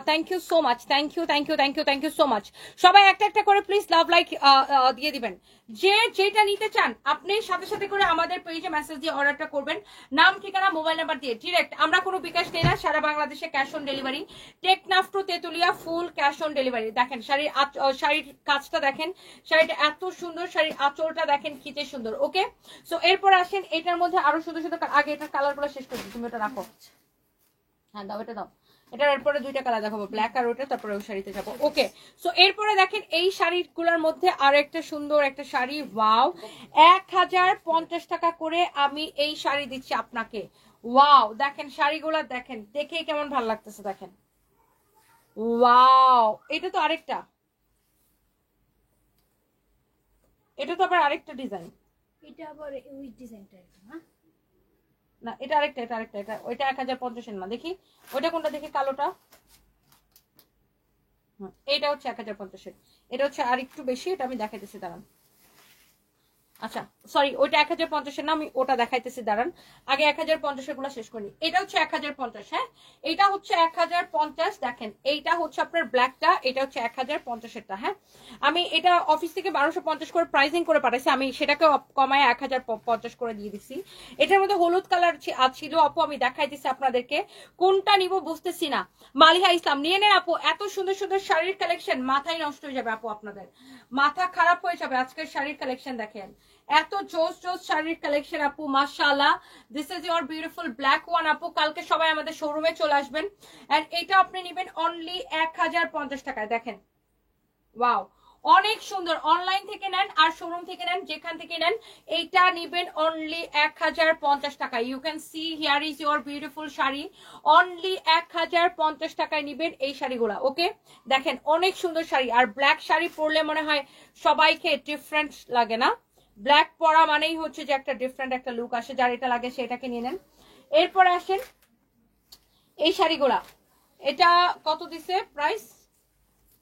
Thank you so much, thank you thank you thank you thank you so much. সবাই একটা একটা করে প্লিজ লাভ লাইক দিয়ে দিবেন। যে যেটা নিতে চান আপনি সাথে সাথে করে আমাদের পেজে মেসেজ দিয়ে অর্ডারটা করবেন, নাম ঠিকানা মোবাইল নাম্বার দিয়ে ডিরেক্ট। আমরা কোনো বিকাশ নেই না, সারা বাংলাদেশে cash on delivery. Teknaf to Tetulia full cash on delivery. দেখেন শাড়ির কাজটা দেখেন, শাড়িটা এত সুন্দর, শাড়ির আঁচলটা দেখেন কিতে সুন্দর। ওকে সো এরপর আসেন, এটার মধ্যে আরো সুন্দর সুন্দর, আগে এটার কালারগুলো শেষ করে দিই, তুমি ওটা রাখো। হ্যাঁ দাও, এটা দাও। এটার এরপরে দুইটা কালার দেখাবো, ব্ল্যাক আর ওটা, তারপরে ওই শাড়িতে যাবো। ওকে সো এরপরে দেখেন এই শাড়িগুলোর মধ্যে আর একটা সুন্দর একটা শাড়ি। ওয়াও 1050 টাকা করে আমি এই শাড়ি দিচ্ছি আপনাকে। ওয়াও দেখেন শাড়িগুলো দেখেন, দেখেই কেমন ভালো লাগতেছে দেখেন। ওয়াও এটা তো আরেকটা, এটা তো আবার আরেকটা ডিজাইন। এটা আবার ওই ডিজাইনটা একদম। হ্যাঁ না এটা আরেকটা, এটা আরেকটা, এটা ওইটা 1050 না, দেখি ওইটা কোনটা, দেখি কালোটা। এটা হচ্ছে 1050, এটা হচ্ছে আর একটু বেশি, এটা আমি দেখাইতেছি দাঁড়ান। আচ্ছা সরি, ওইটা 1050 না, আমি ওটা দেখাইতেছি দাঁড়ান। আগে 1050 গুলো শেষ করি। এটা হচ্ছে 1050, হ্যাঁ এটা হচ্ছে 1050। দেখেন এইটা হচ্ছে আপনার ব্ল্যাকটা, এটা হচ্ছে 1050 হ্যাঁ আমি এটা অফিস থেকে 1250 করে প্রাইসিং করে পাঠাইছি, আমি সেটাকে কমায় 1050 করে দিয়ে দিচ্ছি। এটার মধ্যে হলুদ কালার ছিল আপু, আমি দেখাই দিচ্ছি আপনাদেরকে, কোনটা নিব বুঝতেছি না। মালিহা ইসলাম নিয়ে নেন আপু, এত সুন্দর সুন্দর শাড়ির কালেকশন, মাথায় নষ্ট হয়ে যাবে আপু, আপনাদের মাথা খারাপ হয়ে যাবে। আজকের শাড়ির কালেকশন দেখেন, এত জোস জোস শাড়ির কালেকশন আপু, মাশাআল্লাহ। This is your beautiful black one আপু। কালকে সবাই আমাদের শোরুমে চলে আসবেন, এন্ড এটা আপনি নেবেন অনলি 1050 টাকায়। দেখেন ওয়াও অনেক সুন্দর। অনলাইন থেকে নেন আর শোরুম থেকে নেন, যেখান থেকে নেন, এইটা নেবেন অনলি 1050 টাকা। You can see here is your beautiful sari, only 1050 টাকায় নেবেন এই শাড়িগুলা। ওকে দেখেন অনেক সুন্দর শাড়ি, আর ব্ল্যাক শাড়ি পরলে মনে হয় সবাইকে ডিফারেন্ট লাগে না, ব্ল্যাক পরা মানেই হচ্ছে যে একটা ডিফারেন্ট একটা লুক আসে। যার এটা লাগে সেটাকে নিয়ে নেন। এরপরে আসেন এই শাড়িগুলা, এটা কত দিছে প্রাইস?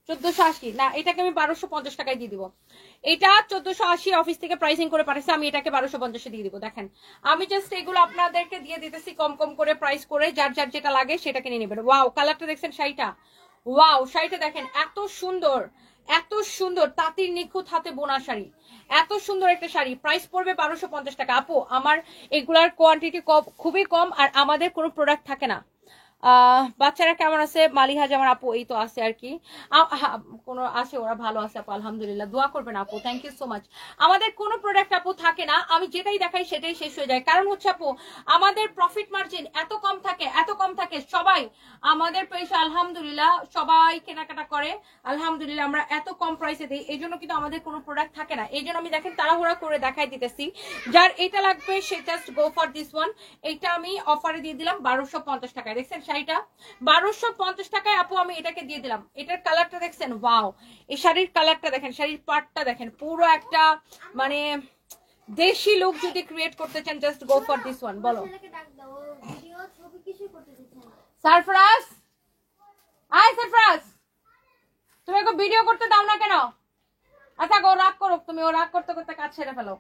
1480 না, এটাকে আমি 1250 টাকায় দিয়ে দিব। এটা 1480 অফিস থেকে প্রাইসিং করে পাঠাইছে, আমি এটাকে 1250 দিয়ে দিব। দেখেন আমি জাস্ট এগুলো আপনাদেরকে দিয়ে দিতেছি কম কম করে প্রাইস করে, যার যার যেটা লাগে সেটাকে নিয়ে নেবেন। ওয়াও কালারটা দেখছেন শাড়িটা, ওয়াও শাড়িটা দেখেন এত সুন্দর, এত সুন্দর, তাঁতির নিখুঁত হাতে বোনা শাড়ি, এত সুন্দর একটা শাড়ি। প্রাইস পড়বে 1250 টাকা। আপু আমার এগুলার কোয়ান্টিটি খুবই কম, আর আমাদের কোনো প্রোডাক্ট থাকে না, বাচ্চারা কেমন আছে? মালিহা যেমন আপু এই তো আছে আর কি, কোনো আছে, ওরা ভালো আছে আপু আলহামদুলিল্লাহ, দোয়া করবেন আপু, থ্যাংক ইউ সো মাচ। আমাদের কোনো প্রোডাক্ট আপু থাকে না, আমি যেটাই দেখাই সেটাই শেষ হয়ে যায়, কারণ হচ্ছে আপু আমাদের প্রফিট মার্জিন এত কম থাকে, সবাই আমাদের পয়সা আলহামদুলিল্লাহ সবাই কেনাকাটা করে আলহামদুলিল্লাহ, আমরা এত কম প্রাইসে দিই, এই জন্য কিন্তু আমাদের কোনো প্রোডাক্ট থাকে না, এই জন্য আমি দেখেন তাড়াহুড়া করে দেখাই দিতেছি। যার এটা লাগবে সে just go for this one. এইটা আমি অফারে দিয়ে দিলাম 1250 টাকায়, দেখছেন শাড়িটা 1250 টাকায় আপু আমি এটাকে দিয়ে দিলাম। এটার কালারটা দেখছেন, ওয়াও, এই শাড়ির কালারটা দেখেন, শাড়ির পাটটা দেখেন, পুরো একটা মানে দেশি লুক যদি ক্রিয়েট করতে চান just go for this one. বলো সারফরাজ, আয় সারফরাজ, তুমি ওকে ভিডিও করতে দাও না কেন? আচ্ছা ও রাগ করুক, তুমি ও রাগ করতে করতে কাজ ছেড়ে ফেলো।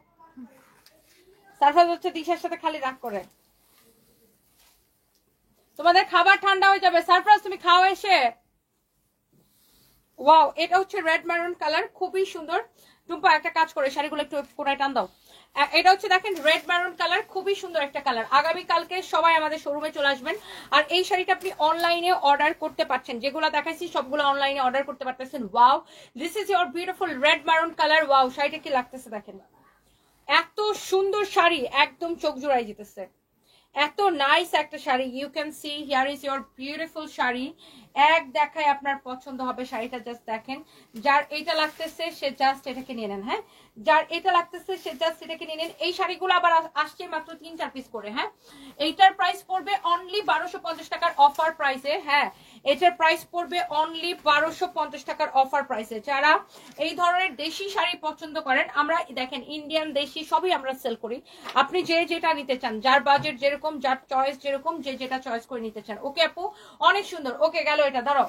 সারফরাজ হচ্ছে দিশার সাথে খালি রাগ করে। তোমাদের খাবার ঠান্ডা হয়ে যাবে, সারফরাজ তুমি খাও এসে। ওয়াও, এটা হচ্ছে রেড মেরুন কালার, খুবই সুন্দর। টুম্পা একটা কাজ করে শাড়িগুলো একটু কোনায় টান দাও। এটা হচ্ছে দেখেন রেড মেরুন কালার, খুবই সুন্দর একটা কালার। আগামী কালকে সবাই আমাদের শোরুমে চলে আসবেন। আর এই শাড়িটা আপনি অনলাইনে অর্ডার করতে পারছেন, যেগুলো দেখাইছি সবগুলো অনলাইনে অর্ডার করতে পারতেছেন। Wow, this is your beautiful red maroon colour. Wow, শাড়িটা কি লাগতেছে দেখেন, এত সুন্দর শাড়ি, একদম চোখ জোড়াই যেতেছে, এত নাইস একটা sari. You can see here is your beautiful sari, এক দেখায় আপনার পছন্দ হবে শাড়িটা, জাস্ট দেখেন। যার এটা লাগতেছে সে জাস্ট এটাকে নিয়ে নেন, হ্যাঁ, যার এটা লাগতেছে সে জাস্ট এটাকে নিয়ে নেন। এই শাড়িগুলো আবার আসছে মাত্র 3-4 পিস করে, হ্যাঁ, এইটার প্রাইস পড়বে অনলি 1250 টাকার অফার প্রাইসে, হ্যাঁ, এটার প্রাইস পড়বে অনলি 1250 টাকার অফার প্রাইসে। যারা এই ধরনের দেশি শাড়ি পছন্দ করেন, আমরা দেখেন ইন্ডিয়ান দেশি সবই আমরা সেল করি, আপনি যে যেটা নিতে চান, যার বাজেট যেরকম, যার চয়েস যেরকম, যে যেটা চয়েস করে নিতে চান। ওকে আপু, অনেক সুন্দর। ওকে, গেল এটা, ধরো।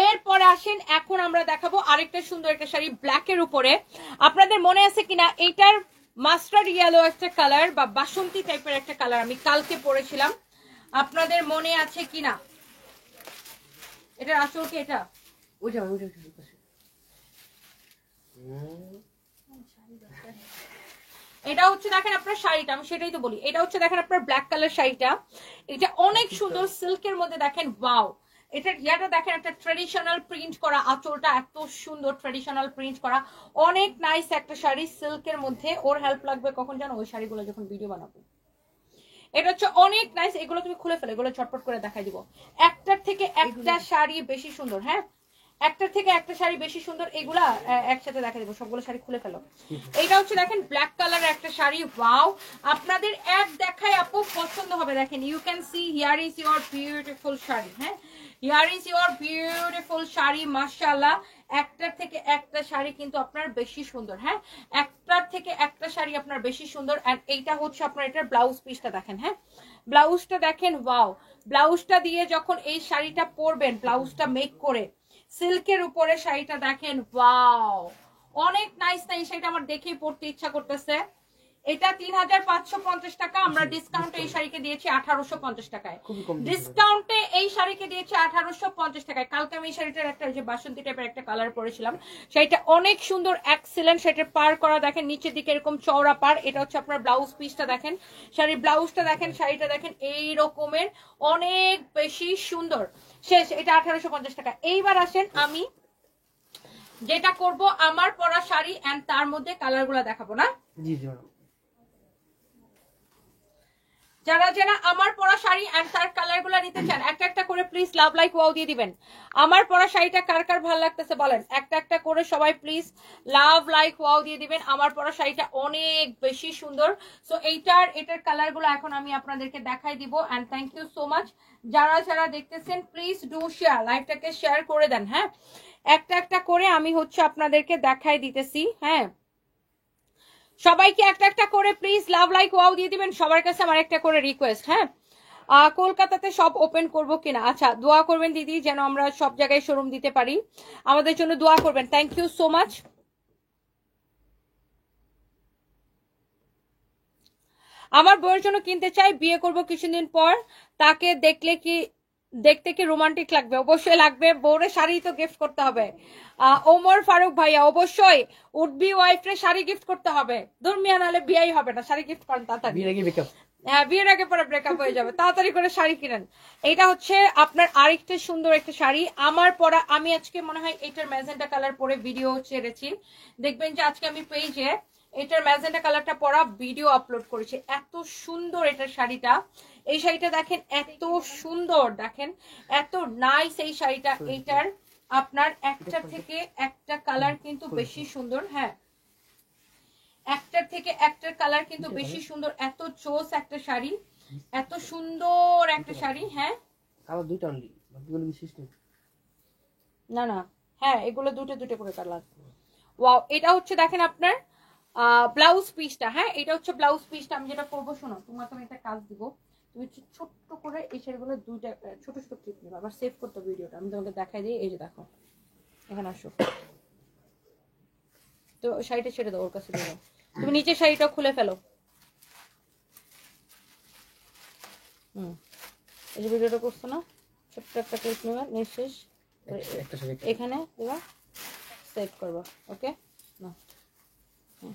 এরপরে আসেন, এখন আমরা দেখাবো আরেকটা সুন্দর একটা শাড়ি ব্ল্যাক এর উপরে। আপনাদের মনে আছে কিনা, এইটার মাস্টার্ড ইয়েলো একটা কালার বা বাসন্তী টাইপের একটা কালার আমি কালকে পরেছিলাম, আপনাদের মনে আছে কিনা? এটার আসল কি এটা? এটা হচ্ছে দেখেন আপনার শাড়িটা, আমি সেটাই তো বলি, এটা হচ্ছে দেখেন আপনার ব্ল্যাক কালার শাড়িটা, এটা অনেক সুন্দর সিল্কের মধ্যে দেখেন। ওয়াও, এটার ইয়াটা দেখেন, একটা ট্রেডিশনাল প্রিন্ট করা, আঁচলটা এত সুন্দর ট্রেডিশনাল প্রিন্ট করা, অনেক নাইস একটা শাড়ি সিল্কের মধ্যে। ওর হেল্প লাগবে কখন জানো? ওই শাড়িগুলো যখন ভিডিও বানাবো। এটা হচ্ছে অনেক নাইস, এগুলো তুমি খুলে ফেলো, এগুলো চটপট করে দেখাই দিব। একটার থেকে একটা শাড়ি বেশি সুন্দর, হ্যাঁ, একটার থেকে একটা শাড়ি বেশি সুন্দর, এগুলা একসাথে দেখা দিব, সবগুলো শাড়ি খুলে ফেলো। এইটা হচ্ছে দেখেন ব্ল্যাক কালার একটা শাড়ি। ওয়াও, আপনাদের এক দেখায় আপু পছন্দ হবে। দেখেন, you can see here is your beautiful sari, হ্যাঁ, here is your beautiful sari. মাশাআল্লাহ, একটার থেকে একটা শাড়ি কিন্তু আপনার বেশি সুন্দর, হ্যাঁ, একটার থেকে একটা শাড়ি আপনার বেশি সুন্দর। এন্ড এইটা হচ্ছে আপনার এটার ব্লাউজ পিসটা দেখেন, হ্যাঁ, ব্লাউজটা দেখেন। ওয়াও, ব্লাউজটা দিয়ে যখন এই শাড়িটা পরবেন, ব্লাউজটা মেক করে সিল্কের উপরে শাড়িটা দেখেন, ওয়াও, অনেক নাইস না? এই শাড়িটা আমার দেখেই পরতে ইচ্ছা করতেছে। এটা 3550 টাকা, আমরা ডিসকাউন্টে এই শাড়িকে দিয়েছি 1850 টাকায়, ডিসকাউন্টে এই শাড়িকে দিয়েছি 1850 টাকায়। কালকে আমি এই শাড়িটার একটা যে বাসন্তী টাইপের একটা কালার পরেছিলাম, শাড়িটা অনেক সুন্দর, এক্সেলেন্ট। শাড়িটার পার করা দেখেন, নিচের দিকে এরকম চওড়া পার। এটা হচ্ছে আপনার ব্লাউজ পিসটা দেখেন, শাড়ির ব্লাউজটা দেখেন, শাড়িটা দেখেন এই রকমের, অনেক বেশি সুন্দর। শেষ, এটা 1850 টাকা। এইবার আসেন, আমি যেটা করব, আমার পরা শাড়ি এন্ড তার মধ্যে কালার গুলা দেখাবো না। জি জি, যারা যারা আমার পরা শাড়ি এন্ড তার কালার গুলা নিতে চান, একটা একটা করে প্লিজ লাভ লাইক ওয়াও দিয়ে দিবেন। আমার পরা শাড়িটা কার কার ভালো লাগতেছে বলেন, একটা একটা করে সবাই প্লিজ লাভ লাইক ওয়াও দিয়ে দিবেন। আমার পরা শাড়িটা অনেক বেশি সুন্দর। সো এটার কালার গুলো এখন আমি আপনাদেরকে দেখাই দিব। And thank you so much, যারা যারা দেখতেছেন প্লিজ ডু শেয়ার, লাইভটাকে শেয়ার করে দেন, হ্যাঁ, একটা একটা করে আমি হচ্ছে আপনাদেরকে দেখাই দিতেছি, হ্যাঁ, সবাইকে একটা একটা করে প্লিজ লাভ লাইক ওয়াও দিয়ে দিবেন। সবার কাছে আমার একটা করে রিকোয়েস্ট, হ্যাঁ, কলকাতাতে সব ওপেন করব কিনা, আচ্ছা দোয়া করবেন দিদি, যেন আমরা সব জায়গায় শোরুম দিতে পারি, আমাদের জন্য দোয়া করবেন। Thank you so much. আমার বউয়ের জন্য কিনতে চাই, বিয়ে করব কিছুদিন পর, তাকে দেখতে কি রোমান্টিক লাগবে? অবশ্যই লাগবে, বউরে শাড়ি তো গিফট করতে হবে। ওমর ফারুক ভাইয়া, অবশ্যই উডবি ওয়াইফরে শাড়ি গিফট করতে হবে, দুর্মিয়া নালে বিয়েই হবে না, শাড়ি গিফট করেন তাড়াতাড়ি। হ্যাঁ, বিয়ের আগে পরে ব্রেকআপ হয়ে যাবে, তাড়াতাড়ি করে শাড়ি কিনেন। এটা হচ্ছে আপনার আরেকটা সুন্দর একটা শাড়ি, আমার পরা। আমি আজকে মনে হয় এটার ম্যাজেন্টা কালার পরে ভিডিও ছেড়েছি, দেখবেন যে আজকে আমি পেজে এটার ম্যাজেন্টা কালারটা পরা ভিডিও আপলোড করেছি। এত সুন্দর এটার শাড়িটা, এই শাড়িটা দেখেন এত সুন্দর, দেখেন এত নাইস এই শাড়িটা। এইটার আপনার একটা থেকে একটা কালার কিন্তু বেশি সুন্দর। হ্যাঁ, একটার থেকে একটার কালার কিন্তু বেশি সুন্দর, এত চোস একটা শাড়ি, এত সুন্দর একটা শাড়ি। হ্যাঁ, কালার দুইটা অনলি, বাকিগুলো বিশেষ নেই। না না, হ্যাঁ এগুলো দুটো দুটো করে কালার। ওয়াও, এটা হচ্ছে দেখেন আপনার ব্লাউজ পিসটা। হ্যাঁ, এটা হচ্ছে ব্লাউজ পিসটা। আমি যেটা করবো, শোনো, তোমাকে আমি একটা কাজ দিব, তুমি ছোট্ট করে এই শাড়িগুলো দুইটা ছোট ছোট ক্লিপ নেবে, আবার সেভ করতে ভিডিওটা, আমি তোমাকে দেখাই দিই। এই যে দেখো, এখানে আসো, তো শাড়িটা ছেড়ে দাও, ওর কাছে দিয়ে দাও, তুমি নিচের শাড়িটা খুলে ফেলো। এই যে ভিডিওটা করছো না, ছোট্ট একটা ক্লিপ নেবে, নিঃশেষ এখানে দেবা, সেভ করবা। ওকে, না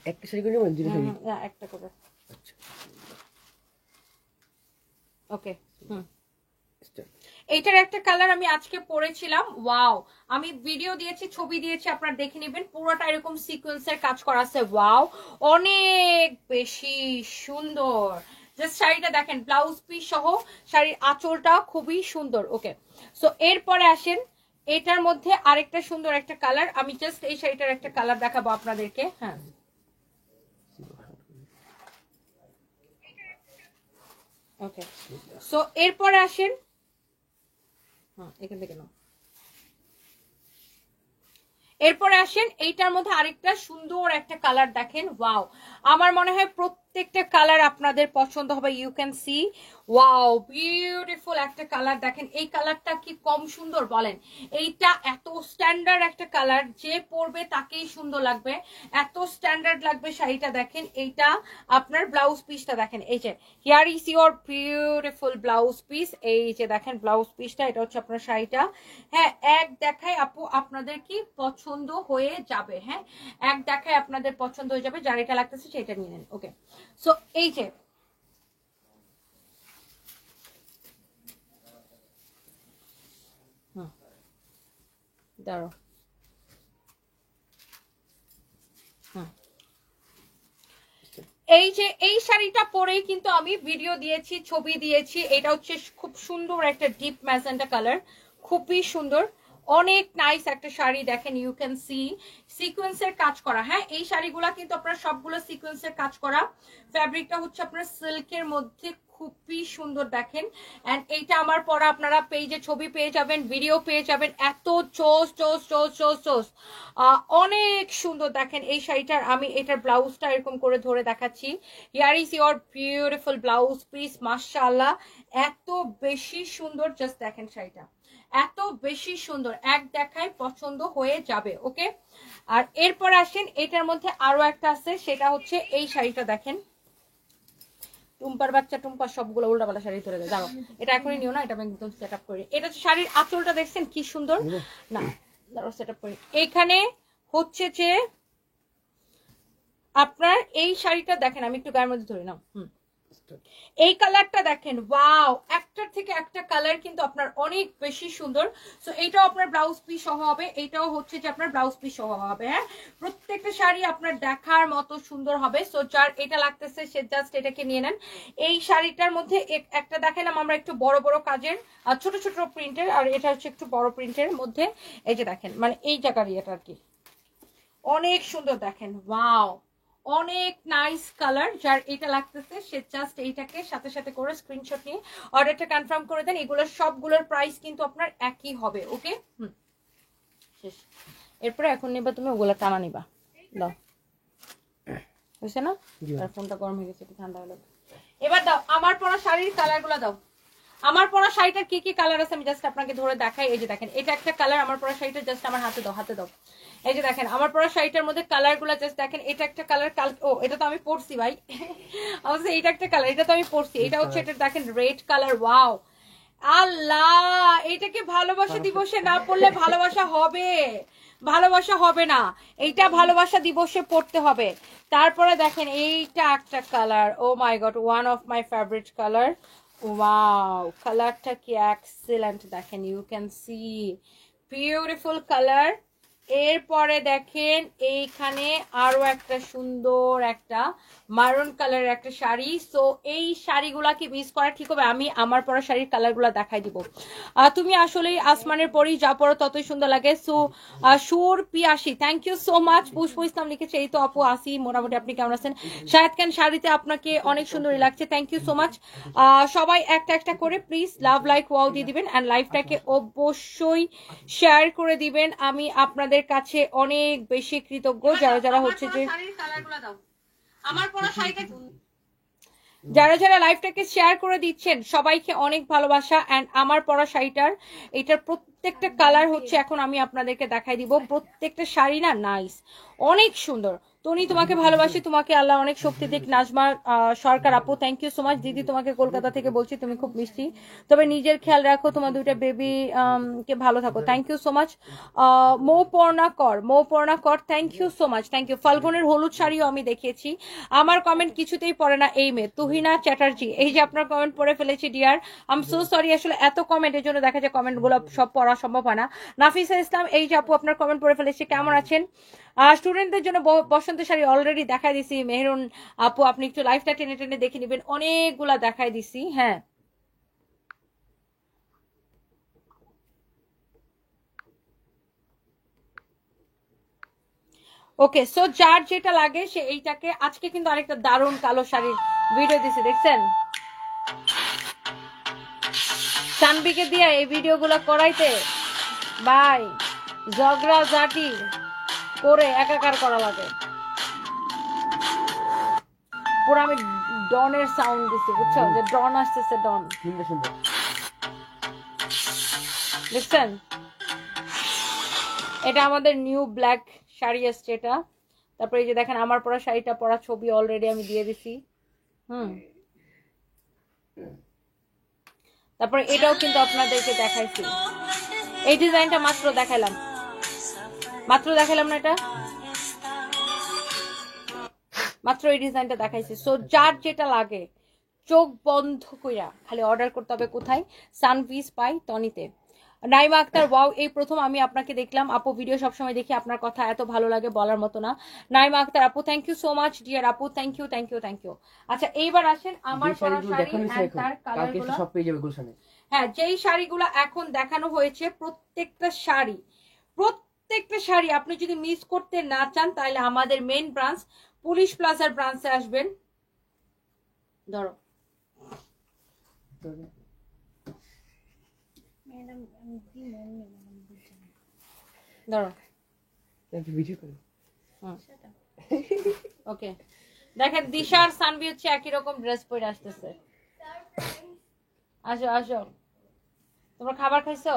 একটা শাড়ি করে নেবেন, দুটো শাড়ি? না, একটা করে। আচ্ছা, ওকে। এইটার একটা কালার আমি আজকে পরেছিলাম, ওয়াও, আমি ভিডিও দিয়েছি, ছবি দিয়েছি, আপনারা দেখে নেবেন। পুরোটা এরকম সিকোয়েন্সের কাজ করা আছে, ওয়াও, অনেক বেশি সুন্দর। জাস্ট শাড়িটা দেখেন, ব্লাউজ পিস সহ শাড়ির আঁচলটা খুবই সুন্দর। ওকে, সো এরপরে আসেন, এটার মধ্যে আরেকটা সুন্দর একটা কালার, আমি জাস্ট এই শাড়িটার একটা কালার দেখাবো আপনাদেরকে। হ্যাঁ, ওকে, সো এরপরে আসেন, এখান থেকে নাও। এরপরে আসেন, এইটার মধ্যে আরেকটা সুন্দর একটা কালার দেখেন, ওয়াও, আমার মনে হয় প্রত্যেকটা কালার আপনাদের পছন্দ হবে। You can see, wow, beautiful একটা কালার দেখেন। এই কালারটা কি কম সুন্দর বলেন? এইটা এত স্ট্যান্ডার্ড একটা কালার, যে পরবে তাকেই সুন্দর লাগবে, এত স্ট্যান্ডার্ড লাগবে শাড়িটা। দেখেন এইটা আপনার ব্লাউজ পিসটা দেখেন, এই যে here is your beautiful blouse piece. এই যে দেখেন ব্লাউজ পিসটা, এটা হচ্ছে আপনার শাড়িটা। হ্যাঁ, এক দেখায় আপু আপনাদের কি পছন্দ হয়ে যাবে। হ্যাঁ, এক দেখায় আপনাদের পছন্দ হয়ে যাবে, যার এটা লাগতেছে সেটা নিয়ে নেন। ওকে, সো এই যে দাঁড়ো, এই যে এই শাড়িটা পরেই কিন্তু আমি ভিডিও দিয়েছি, ছবি দিয়েছি। এটা হচ্ছে খুব সুন্দর একটা ডিপ ম্যাজেন্টা কালার, খুবই সুন্দর, অনেক নাইস একটা শাড়ি। দেখেন, ইউ ক্যান সি সিকোয়েন্সের কাজ করা। হ্যাঁ, এই শাড়িগুলা কিন্তু আপনার সবগুলো সিকোয়েন্সের কাজ করা, ফ্যাব্রিকটা হচ্ছে আপনার সিল্কের মধ্যে, খুবই সুন্দর দেখেন। এন্ড এইটা আমার পরা, আপনারা পেজে ছবি পেয়ে যাবেন, ভিডিও পেয়ে যাবেন, এত চোস চোস চোস চোস চোস, অনেক সুন্দর দেখেন এই শাড়িটার। আমি এটার ব্লাউজটা এরকম করে ধরে দেখাচ্ছি, here is your beautiful blouse piece. মাশাআল্লাহ, এত বেশি সুন্দর, জাস্ট দেখেন শাড়িটা এত বেশি সুন্দর, এক দেখায় পছন্দ হয়ে যাবে। ওকে, আর এরপর আসেন, এটার মধ্যে আরো একটা আছে, সেটা হচ্ছে এই শাড়িটা দেখেন। টুম্পার বাচ্চা টুম্পা সবগুলো উল্টাপাল্টা শাড়ি ধরে দেয়, দাঁড়াও, এটা এখনই নিও না, এটা আমি একদম সেট আপ করি। এটা হচ্ছে শাড়ির আঁচলটা, দেখছেন কি সুন্দর না, দাঁড়াও সেট আপ করি। এইখানে হচ্ছে যে আপনার এই শাড়িটা দেখেন, আমি একটু গায়ের মধ্যে ধরে নাও। এই কালারটা দেখেন, ওয়াও, একটার থেকে একটা কালার কিন্তু আপনার অনেক বেশি সুন্দর। সো এইটাও আপনার ব্লাউজ পিস সহ হবে, এইটাও হচ্ছে যে আপনার ব্লাউজ পিস সহ হবে। হ্যাঁ, প্রত্যেকটা শাড়ি আপনার দেখার মতো সুন্দর হবে। সো যার এটা লাগতেছে সে জাস্ট এটাকে নিয়ে নেন। এই শাড়িটার মধ্যে একটা দেখালাম আমরা একটু বড় বড় কাজের, ছোট ছোট প্রিন্টের, আর এটা হচ্ছে একটু বড় প্রিন্টের মধ্যে। এই যে দেখেন, মানে এই জায়গার ইয়েটা আর কি, অনেক সুন্দর দেখেন, ওয়াও, অনেক নাইস কালার। যার এটা লাগতেছে সে জাস্ট এইটাকে সাথে সাথে করে স্ক্রিনশট নিয়ে অর্ডারটা কনফার্ম করে দেন। এগুলোর সবগুলোর প্রাইস কিন্তু আপনার একই হবে। ওকে, শেষ। এরপরে এখন নিবা তুমি ওগুলো টানা নিবা, দাও, বুঝছে না? আর ফোনটা গরম হয়ে গেছে, একটু ঠান্ডা হলো। এবার দাও, আমার পরা শাড়ির কালার গুলা দাও। আমার পরা শাড়িটার কি কি কালার আছে আমি জাস্ট আপনাকে ধরে দেখাই। এই যে দেখেন, এটা একটা কালার, আমার পরা শাড়িটা জাস্ট আমার হাতে দাও, হাতে দাও। এই যে দেখেন, আমার পরা শাড়িটার মধ্যে কালার গুলা জাস্ট দেখেন। এটা একটা কালার, ও এটা তো আমি পরছি ভাই, অবশ্যই এইটা একটা কালার, এটা তো আমি পরছি। এটা হচ্ছে, এটা দেখেন রেড কালার, ওয়াও, আল্লাহ, এটাকে ভালোবাসা দিবসে না পড়লে ভালোবাসা হবে? ভালোবাসা হবে না, এইটা ভালোবাসা দিবসে পড়তে হবে। তারপরে দেখেন এইটা একটা colour, oh my God, one of my favourite colour. Wow, কালারটা কি এক্সিলেন্ট, দেখেন you can see beautiful colour. এরপরে দেখেন এইখানে আরো একটা সুন্দর একটা মারুন কালারের একটা শাড়ি। সো এই শাড়িগুলা কি মিস করা ঠিক হবে? আমি আমার পরা শাড়ির কালারগুলো দেখাই দিব। তুমি আসলেই আসমানের পরি, যা পরো ততই সুন্দর লাগে। সো সুর পিয়াসি, থ্যাংক ইউ সো মাচ। পুষ্প ইসলাম লিখেছে এই তো আপু আসি মোটামুটি, আপনি কেমন আছেন? শাহেদ খান, শাড়িতে আপনাকে অনেক সুন্দরই লাগছে, থ্যাংক ইউ সো মাচ। সবাই একটা একটা করে প্লিজ লাভ লাইক ওয়াও দিয়ে দিবেন, অ্যান্ড লাইভটাকে অবশ্যই শেয়ার করে দিবেন। আমি আপনাদের কাছে অনেক বেশি কৃতজ্ঞ যারা যারা হচ্ছে যে আমার পরা শাড়িটা, যারা যারা লাইভটাকে শেয়ার করে দিচ্ছেন সবাইকে অনেক ভালোবাসা। অ্যান্ড আমার পরা শাড়িটার এটার প্রত্যেকটা কালার হচ্ছে এখন আমি আপনাদেরকে দেখাই দিব। প্রত্যেকটা শাড়ি না নাইস, অনেক সুন্দর। টনি তোমাকে ভালোবাসি, তোমাকে আল্লাহ অনেক শক্তি দিক। নাজমা সরকার আপু, থ্যাংক ইউ সো মাচ। দিদি তোমাকে কলকাতা থেকে বলছি, তুমি খুব মিষ্টি, তবে নিজের খেয়াল রাখো, তোমার দুইটা বেবি কে ভালো থাকো, thank you so much. Mouparna Kar, thank you so much, thank you. ফাল্গুনের হলুদ শাড়িও আমি দেখিয়েছি। আমার কমেন্ট কিছুতেই পড়ে না এই মেয়ে। তুহিনা চ্যাটার্জি, এই যে আপনার কমেন্ট পড়ে ফেলেছি dear, I am so sorry. আসলে এত কমেন্ট, এর জন্য দেখা যায় কমেন্ট গুলো সব পড়া সম্ভব হয় না। নাফিসা ইসলাম, এই যে আপু আপনার কমেন্ট পড়ে ফেলেছি, কেমন আছেন? স্টুডেন্টদের জন্য বসন্ত শাড়ি অলরেডি দেখাই দিছি। মেহরুন আপু, আপনি একটু লাইভটা টেনে টেনে দেখে নিবেন, অনেকগুলা দেখাই দিছি। হ্যাঁ, ওকে। সো যার যেটা লাগে সে এইটাকে, আজকে কিন্তু আরেকটা দারুণ কালো শাড়ির ভিডিও দিছে, দেখছেন? সানবিকে দিয়ে এই ভিডিওগুলো করাইতে ভাই ঝগড়া জাটি করে একাকার করা লাগে। পুরো আমি ডনের সাউন্ড দিছি, বুঝছো, যে ডন আসতেছে, ডন, দেখছেন? এটা আমাদের নিউ ব্ল্যাক শাড়ি আসছে এটা। তারপরে এই যে দেখেন আমার পরা শাড়িটা পরা ছবি অলরেডি আমি দিয়ে দিছি। তারপরে এটাও কিন্তু আপনাদেরকে দেখাইছি। এই ডিজাইনটা মাত্র দেখাইলাম না, এটা মাত্র এই ডিজাইনটা দেখাইছি। সো যার যেটা লাগে চোখ বন্ধ কইরা খালি অর্ডার করতে হবে। কোথায়? সানভিস বাই টনিতে। নাইমা আক্তার, ওয়াও, এই প্রথম আমি আপনাকে দেখলাম আপু। ভিডিও সবসময় দেখি, আপনার কথা এত ভালো লাগে বলার মতো না। নাইমা আক্তার আপু, thank you so much dear আপু, thank you, thank you, thank you. আচ্ছা, এইবার আসেন আমার পরা শাড়ি এন্ড তার কালারগুলো সব পেয়ে যাবে গুলশানে। হ্যাঁ, যেই শাড়িগুলো এখন দেখানো হয়েছে প্রত্যেকটা শাড়ি আপনি যদি মিস করতে না চান তাহলে আমাদের মেইন ব্রাঞ্চ পুলিশ প্লাজার ব্রাঞ্চে আসবেন। ধরো ধরো, ওকে। দেখেন দিশার সানভি হচ্ছে একই রকম ড্রেস পরে আসতেছে। আসো আসো, তোমরা খাবার খাইছো?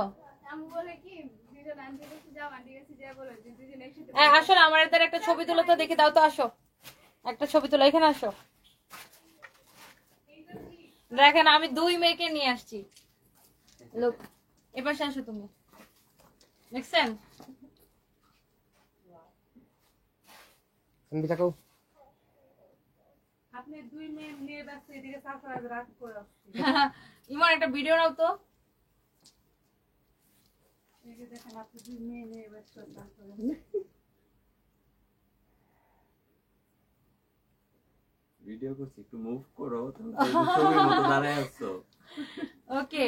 আসলে আমার এদের একটা ছবি তুলো তো, দেখে দাও তো। আসো, একটা ছবি তুলো, এখানে আসো। দেখেন আমি দুই মেয়েকে নিয়ে আসছি। লোক, এবার আসো তুমি, দেখছেন? আপনি দুই মেয়ে নিয়ে ব্যস্ত, এদিকে সাফার রাগ করে আসছে। ইমন একটা ভিডিও নাও তো। এই যে দেখেন আপনি দুই মেয়ে নিয়ে ব্যস্ত, ভিডিও করছি, একটু মুভ করো, ছবির মতো দাঁড়ায় আছো। ওকে,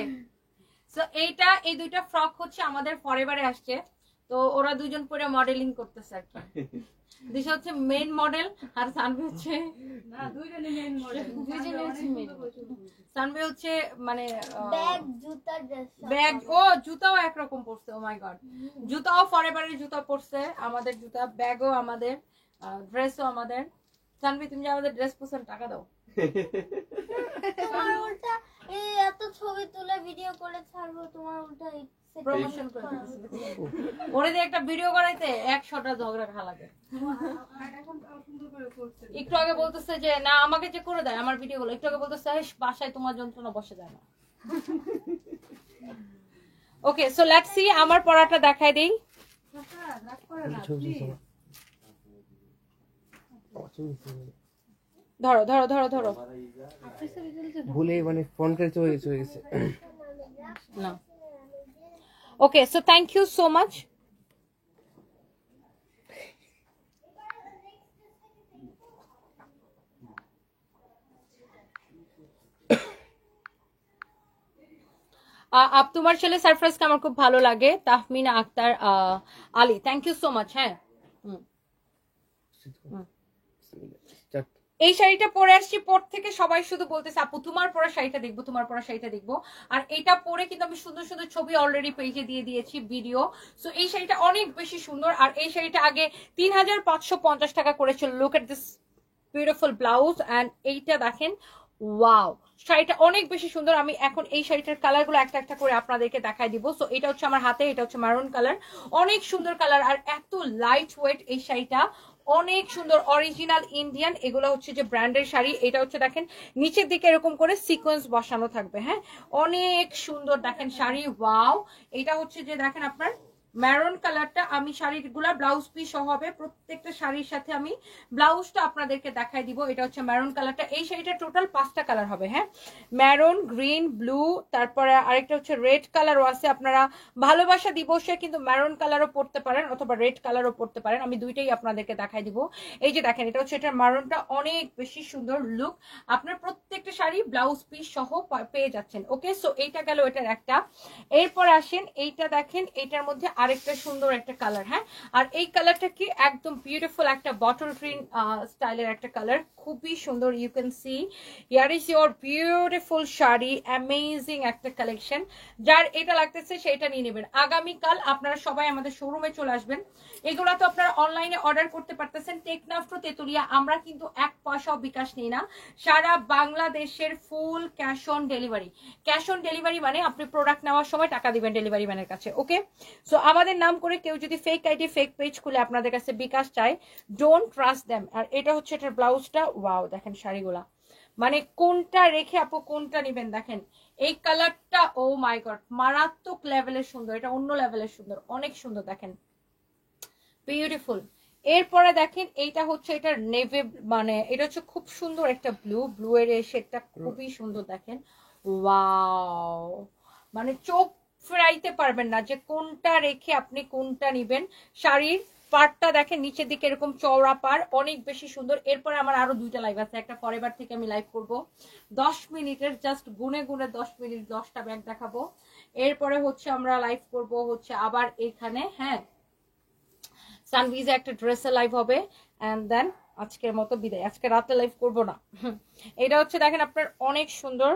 সো এইটা, এই দুইটা ফ্রক হচ্ছে আমাদের ফরএভারে আসছে। তো ওরা দুজন পরে মডেলিং করতেছে আর কি। দিশা হচ্ছে মেইন মডেল আর সানভি হচ্ছে না, দুইজনই মেইন মডেল। সানভি হচ্ছে মানে ব্যাগ, জুতা, ড্রেস, ব্যাগ, ও জুতাও একরকম পড়ছে। ও মাই গড, জুতাও ফরএভারের জুতা পড়ছে, আমাদের জুতা, ব্যাগও আমাদের, ড্রেসও আমাদের। সানভি তুমি যে আমাদের ড্রেস পছন্দ, টাকা দাও। তোমার উল্টা এই এত ছবি তুলে ভিডিও করে ছাড়বো, তোমার উল্টা প্রমোশন করে ওরে দিয়ে একটা ভিডিও করাইতে 100টা ঝগড়া খা লাগে। এখন সুন্দর করে করছে। একটু আগে বলতেছে যে না আমাকে যে করে দেয় আমার ভিডিও গুলো, একটু আগে বলতেছে বাসায় তোমার যন্ত্রণা বসে যায় না। ওকে, সো লেটস সি, আমার পড়াটা দেখাই দেই। রাগ করে না ছবি please। তুলছে আমার ছবি তুলছে। ধরো ধরো ধরো ধরো আপনি ছবি তুলতে ভুলে মানে ফোন করে চলে গেছে না okay so thank you so much আপ তোমার ছেলে সারপ্রাইজকে আমার খুব ভালো লাগে Tahmina Akter Ali thank you so much হ্যাঁ চাপ। এই শাড়িটা পরে আসছি পর থেকে সবাই শুধু বলতেছে আপু তোমার পরা শাড়িটা দেখবো তোমার পরা শাড়িটা দেখবো আর এটা পরে কিন্তু আমি সুন্দর সুন্দর ছবি অলরেডি পেজে দিয়ে দিয়েছি ভিডিও সো এই শাড়িটা অনেক বেশি সুন্দর আর এই শাড়িটা আগে 3550 টাকা করেছিল look at this beautiful blouse and এইটা দেখেন ওয়াও শাড়িটা অনেক বেশি সুন্দর আমি এখন এই শাড়িটার কালার গুলো একটা একটা করে আপনাদেরকে দেখাই দিব সো এটা হচ্ছে আমার হাতে এটা হচ্ছে মারুন কালার অনেক সুন্দর কালার আর এত লাইট ওয়েট এই শাড়িটা অনেক সুন্দর অরিজিনাল ইন্ডিয়ান এগুলো হচ্ছে যে ব্র্যান্ডের শাড়ি এটা হচ্ছে দেখেন নিচের দিকে এরকম করে সিকোয়েন্স বসানো থাকবে হ্যাঁ অনেক সুন্দর দেখেন শাড়ি ওয়াও এটা হচ্ছে যে দেখেন আপনার ম্যারুন কালারটা আমি শাড়িগুলা ব্লাউজ পিস সহ হবে প্রত্যেকটা শাড়ির সাথে আমি ব্লাউজটা আপনাদেরকে দেখাই দিব এটা হচ্ছে ম্যারুন কালারটা এই শাড়িটা টোটাল 5টা কালার হবে হ্যাঁ ম্যারুন গ্রিন ব্লু তারপরে আরেকটা হচ্ছে রেড কালারও আছে আপনারা ভালোবাসা দিবসে কিন্তু ম্যারুন কালারও পরতে পারেন অথবা রেড কালারও পরতে পারেন আমি দুইটাই আপনাদেরকে দেখাই দিব এই যে দেখেন এটা হচ্ছে এটার ম্যারুনটা অনেক বেশি সুন্দর লুক আপনার প্রত্যেকটা শাড়ি ব্লাউজ পিস সহ পেয়ে যাচ্ছেন ওকে সো এইটা গেল এটার একটা এরপর আসেন এইটা দেখেন এইটার মধ্যে আরেকটা সুন্দর একটা কালার হ্যাঁ আর এই কালারটা কি একদম বিউটিফুল একটা বটল গ্রিন স্টাইলের একটা কালার খুবই সুন্দর you can see here is your beautiful sari amazing একটা কালেকশন যার এটা লাগতেছে সেটা নিয়ে নেবেন আগামীকাল আপনারা সবাই আমাদের শোরুমে চলে আসবেন এগুলো তো আপনারা অনলাইনে অর্ডার করতে পারতেছেন টেকনাফ টু তেতুলিয়া আমরা কিন্তু 1 পয়সাও বিকাশ নিই না সারা বাংলাদেশের ফুল cash on delivery cash on delivery মানে আপনি প্রোডাক্ট নেওয়ার সময় টাকা দিবেন ডেলিভারি ম্যানের কাছে ওকে সো আমাদের নাম করে কেউ যদি ফেক আইডি ফেক পেজ খুলে আপনাদের কাছে বিকাশ চায় ডোন্ট ট্রাস্ট দেম আর এটা হচ্ছে এটার ব্লাউজটা ওয়াও দেখেন শাড়িগুলা মানে কোনটা রেখে আপু কোনটা নেবেন দেখেন এই কালারটা ও মাই গড মারাত্মক লেভেলের সুন্দর এটা অন্য লেভেলের সুন্দর অনেক সুন্দর দেখেন বিউটিফুল এরপরে দেখেন এইটা হচ্ছে এটার নেভি মানে এটা হচ্ছে খুব সুন্দর একটা ব্লু এর শেডটা খুবই সুন্দর দেখেন ওয়াও মানে চোখ ফেরাইতে পারবেন না যে কোনটা রেখে আপনি কোনটা নিবেন শাড়ির পাড়টা দেখেন নিচের দিকে এরকম চওড়া পাড় অনেক বেশি সুন্দর এরপরে আমার আরো দুইটা লাইভ আছে একটা ফরএভার থেকে আমি লাইভ করব 10 মিনিটের জাস্ট গুনে গুনে 10 মিনিট 10টা ব্যাগ দেখাবো এরপরে হচ্ছে আমরা লাইভ করব হচ্ছে আবার এখানে হ্যাঁ সানভিজে একটা ড্রেসের লাইভ হবে এন্ড দেন আজকের মতো বিদায় আজকে রাতে লাইভ করব না এটা হচ্ছে দেখেন আপনার অনেক সুন্দর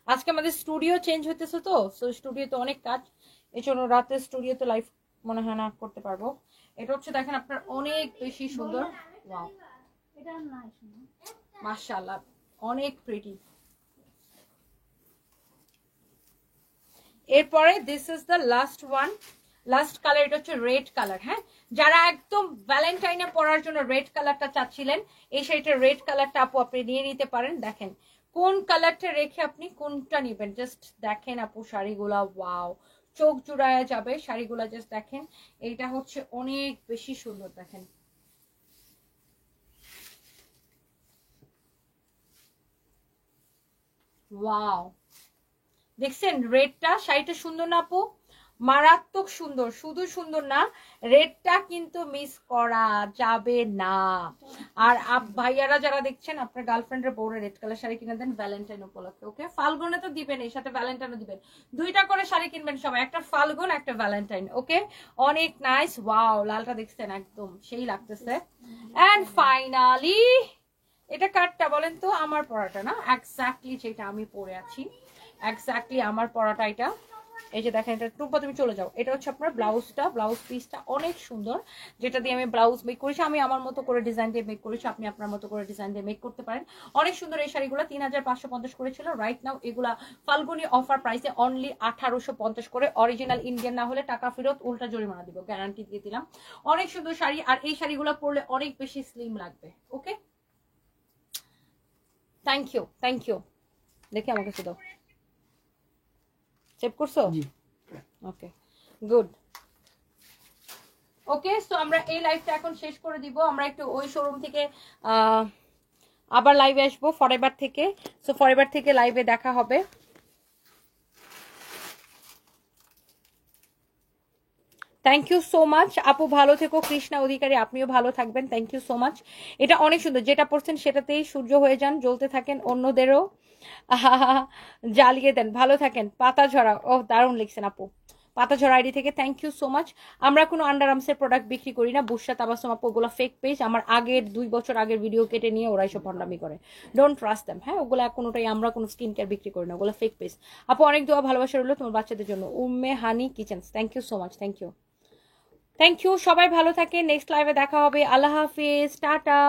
আজকে আমাদের স্টুডিও চেঞ্জ হইতেছে তো সো স্টুডিওতে অনেক কাজ এই জন্য রাতে স্টুডিওতে লাইভ মনে হয় না করতে পারবো এটা হচ্ছে দেখেন আপনার অনেক বেশি সুন্দর ওয়াও এটা না শুনো মাশাআল্লাহ অনেক প্রিটি এরপরে this is the last one last colour এটা হচ্ছে রেড কালার হ্যাঁ যারা একদম ভ্যালেন্টাইনে পরার জন্য রেড কালারটা চাচ্ছিলেন এই শাড়িটা রেড কালারটা আপু আপনি নিয়ে নিতে পারেন দেখেন কোন কালারটা রেখে আপনি কোনটা নেবেন জাস্ট দেখেন আপু শাড়িগুলা ওয়াও চোখ জুড়ায় যাবে শাড়িগুলা জাস্ট দেখেন এইটা হচ্ছে অনেক বেশি সুন্দর দেখেন ওয়াও দেখছেন রেডটা শাড়িটা সুন্দর না আপু মারাত্মক সুন্দর শুধু সুন্দর না রেডটা কিন্তু মিস করা যাবে না আর ভাইয়ারা যারা দেখছেন আপনার গার্লফ্রেন্ডের বউরে রেড কালার শাড়ি কিনে দেন ভ্যালেন্টাইন উপলক্ষে ওকে ফাল্গুনে তো দিবেন এর সাথে ভ্যালেন্টাইনও দিবেন দুইটা করে শাড়ি কিনবেন সবাই একটা ফাল্গুন একটা ভ্যালেন্টাইন ওকে অনেক নাইস ওয়াও লালটা দেখছেন একদম সেই লাগতেছে এন্ড ফাইনালি এটা কাটটা বলেন তো আমার পরাটা না এক্স্যাক্টলি যেটা আমি পরে আছি এক্স্যাক্টলি আমার পরাটা এটা এই যে দেখেন এটা টুপা তুমি চলে যাও এটা হচ্ছে আপনার ব্লাউজটা ব্লাউজ পিসটা অনেক সুন্দর যেটা দিয়ে আমি ব্লাউজ মেক করেছি আমি আমার মতো করে ডিজাইন দিয়ে মেক করেছি আপনি আপনার মতো করে ডিজাইন দিয়ে মেক করতে পারেন অনেক সুন্দর এই শাড়িগুলো 3550 করেছিল রাইট নাও এগুলা ফাল্গুনি অফার প্রাইসে অনলি 1850 করে অরিজিনাল ইন্ডিয়ান না হলে টাকা ফেরত উল্টা জরিমানা দিব গ্যারান্টি দিয়ে দিলাম অনেক সুন্দর শাড়ি আর এই শাড়িগুলো পরলে অনেক বেশি স্লিম লাগবে ওকে থ্যাংক ইউ দেখি আমার কাছে দাও সেভ করছো জি ওকে গুড। ওকে, সো আমরা এই লাইভটা এখন শেষ করে দিব। আমরা একটু ওই শোরুম থেকে আবার লাইভে আসবো ফরএভার থেকে। সো ফরএভার থেকে লাইভে দেখা হবে। থ্যাংক ইউ সো মাচ আপু, ভালো থেকো। কৃষ্ণা অধিকারী, আপনিও ভালো থাকবেন। Thank you so much. এটা অনেক সুন্দর, যেটা পড়ছেন সেটাতেই সূর্য হয়ে যান, জ্বলতে থাকেন, অন্যদেরও জ্বালিয়ে দেন, ভালো থাকেন। পাতা ঝরা, ও দারুণ লিখছেন আপু, পাতা ঝরা আইডি থেকে। Thank you so much. আমরা কোনো আন্ডার আর্মসের প্রোডাক্ট বিক্রি করি না। বুশরা তাবাসসুম আপু, ওগুলো ফেক পেজ। আমার আগের 2 বছর আগের ভিডিও কেটে নিয়ে ওরা এসব ভণ্ডামি করে। Don't trust them. হ্যাঁ, ওগুলো কোনোটাই, আমরা কোনো স্কিন কেয়ার বিক্রি করি না, ওগুলো ফেক পেজ। আপু অনেক দোয়া ভালোবাসা রইলো তোমার বাচ্চাদের জন্য। Umme Hani kitchens, thank you so much. Thank you, thank you. সবাই ভালো থাকে, নেক্সট লাইভে দেখা হবে। আল্লাহ হাফিজ, টাটা।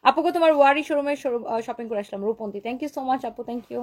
আপুকে তোমার ওয়ারি শোরুমে শপিং করে আসলাম, Rupanti. Thank you so much আপু, থ্যাংক ইউ।